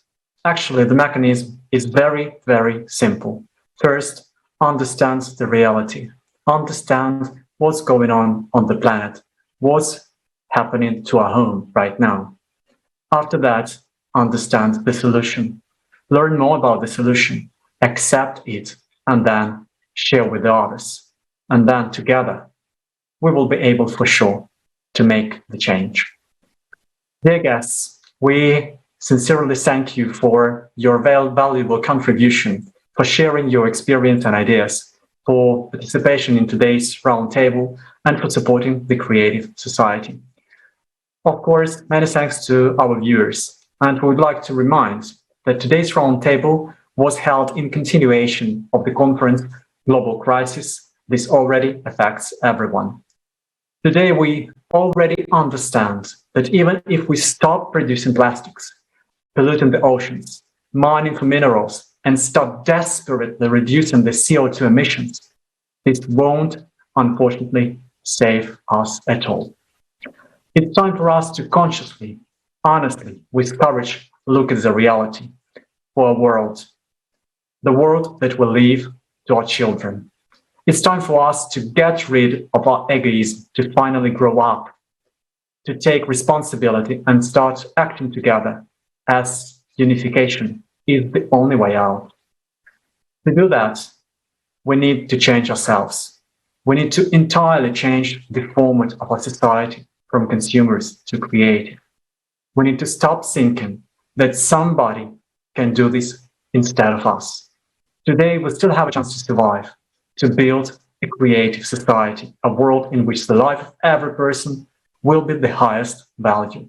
actually, the mechanism is very, very simple. First, understand the reality. Understand what's going on the planet, what's happening to our home right now. After that, understand the solution. Learn more about the solution, accept it, and then share with the others. And then together, we will be able for sure to make the change. Dear guests, we sincerely thank you for your valuable contribution, for sharing your experience and ideas, for participation in today's roundtable, and for supporting the creative society. Of course, many thanks to our viewers, and we would like to remind that today's roundtable was held in continuation of the conference Global Crisis. This already affects everyone. Today, we already understand that even if we stop producing plastics, polluting the oceans, mining for minerals, and stop desperately reducing the CO2 emissions, this won't, unfortunately, save us at all. It's time for us to consciously, honestly, with courage, look at the reality for our world, the world that we leave to our children. It's time for us to get rid of our egoism, to finally grow up, to take responsibility and start acting together, as unification is the only way out. To do that, we need to change ourselves. We need to entirely change the format of our society from consumers to creative. We need to stop thinking that somebody can do this instead of us. Today, we still have a chance to survive, to build a creative society, a world in which the life of every person will be the highest value.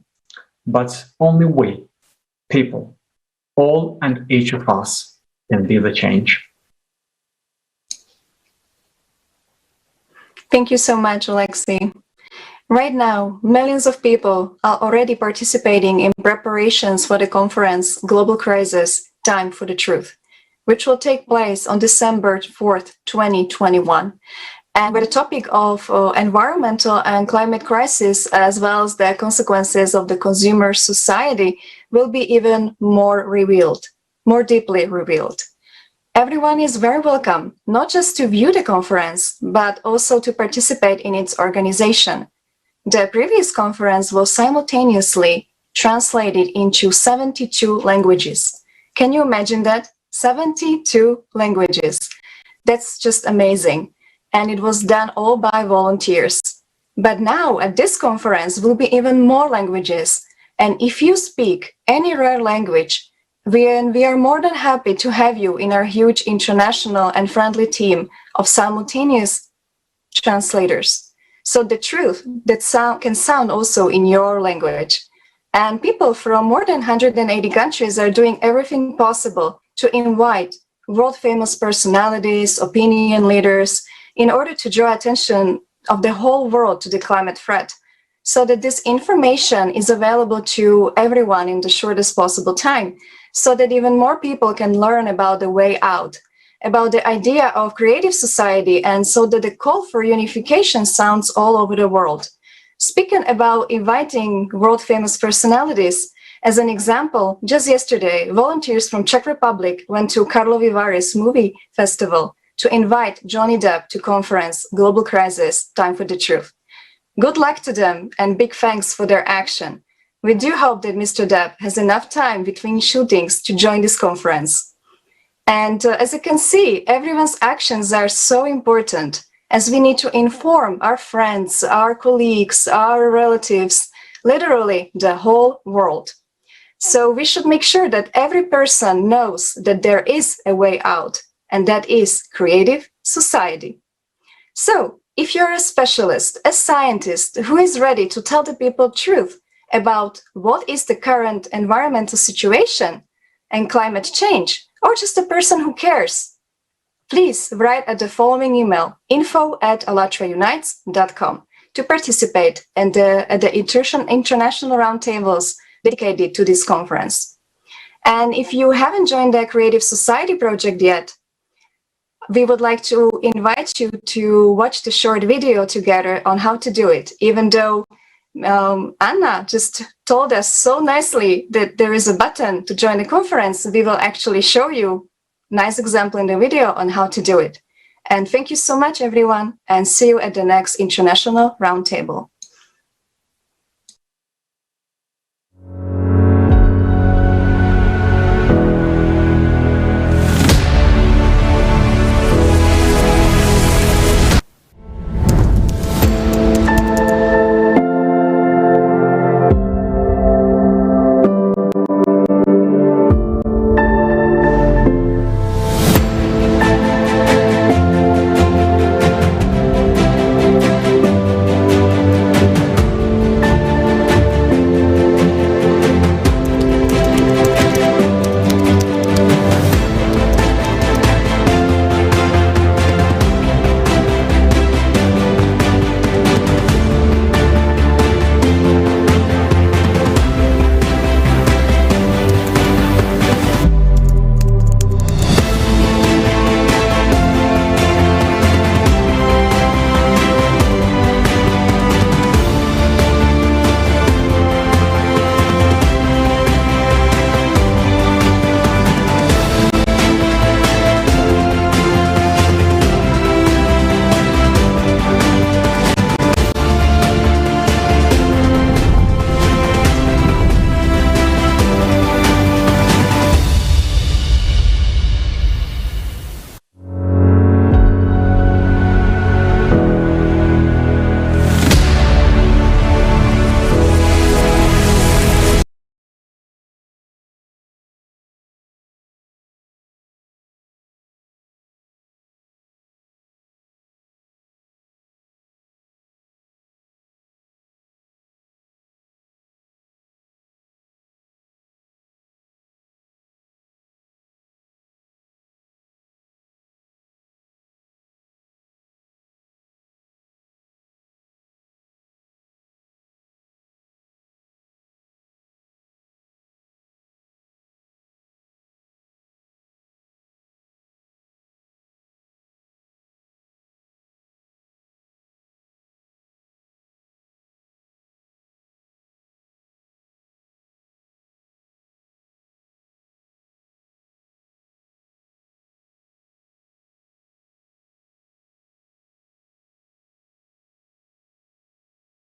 But only we, people, all and each of us, can be the change. Thank you so much, Alexei. Right now, millions of people are already participating in preparations for the conference Global Crisis, Time for the Truth, which will take place on December 4th, 2021. And with the topic of environmental and climate crisis, as well as the consequences of the consumer society, will be even more revealed, more deeply revealed. Everyone is very welcome, not just to view the conference, but also to participate in its organization. The previous conference was simultaneously translated into 72 languages. Can you imagine that? 72 languages. That's just amazing. And it was done all by volunteers. But now at this conference will be even more languages. And if you speak any rare language, we are more than happy to have you in our huge international and friendly team of simultaneous translators. So the truth that can sound also in your language. And people from more than 180 countries are doing everything possible to invite world-famous personalities, opinion leaders, in order to draw attention of the whole world to the climate threat, so that this information is available to everyone in the shortest possible time, so that even more people can learn about the way out, about the idea of creative society, and so that the call for unification sounds all over the world. Speaking about inviting world-famous personalities, as an example, just yesterday, volunteers from Czech Republic went to Karlovy Vary's movie festival to invite Johnny Depp to conference Global Crisis, Time for the Truth. Good luck to them and big thanks for their action. We do hope that Mr. Depp has enough time between shootings to join this conference. And as you can see, everyone's actions are so important, as we need to inform our friends, our colleagues, our relatives, literally the whole world. So we should make sure that every person knows that there is a way out, and that is creative society. So if you're a specialist, a scientist who is ready to tell the people truth about what is the current environmental situation and climate change, or just a person who cares, please write at the following email, info@allatraunites.com, to participate at the international roundtables dedicated to this conference. And if you haven't joined the Creative Society project yet, we would like to invite you to watch the short video together on how to do it, even though Anna just told us so nicely that there is a button to join the conference. We will actually show you a nice example in the video on how to do it. And thank you so much, everyone, and see you at the next International Roundtable.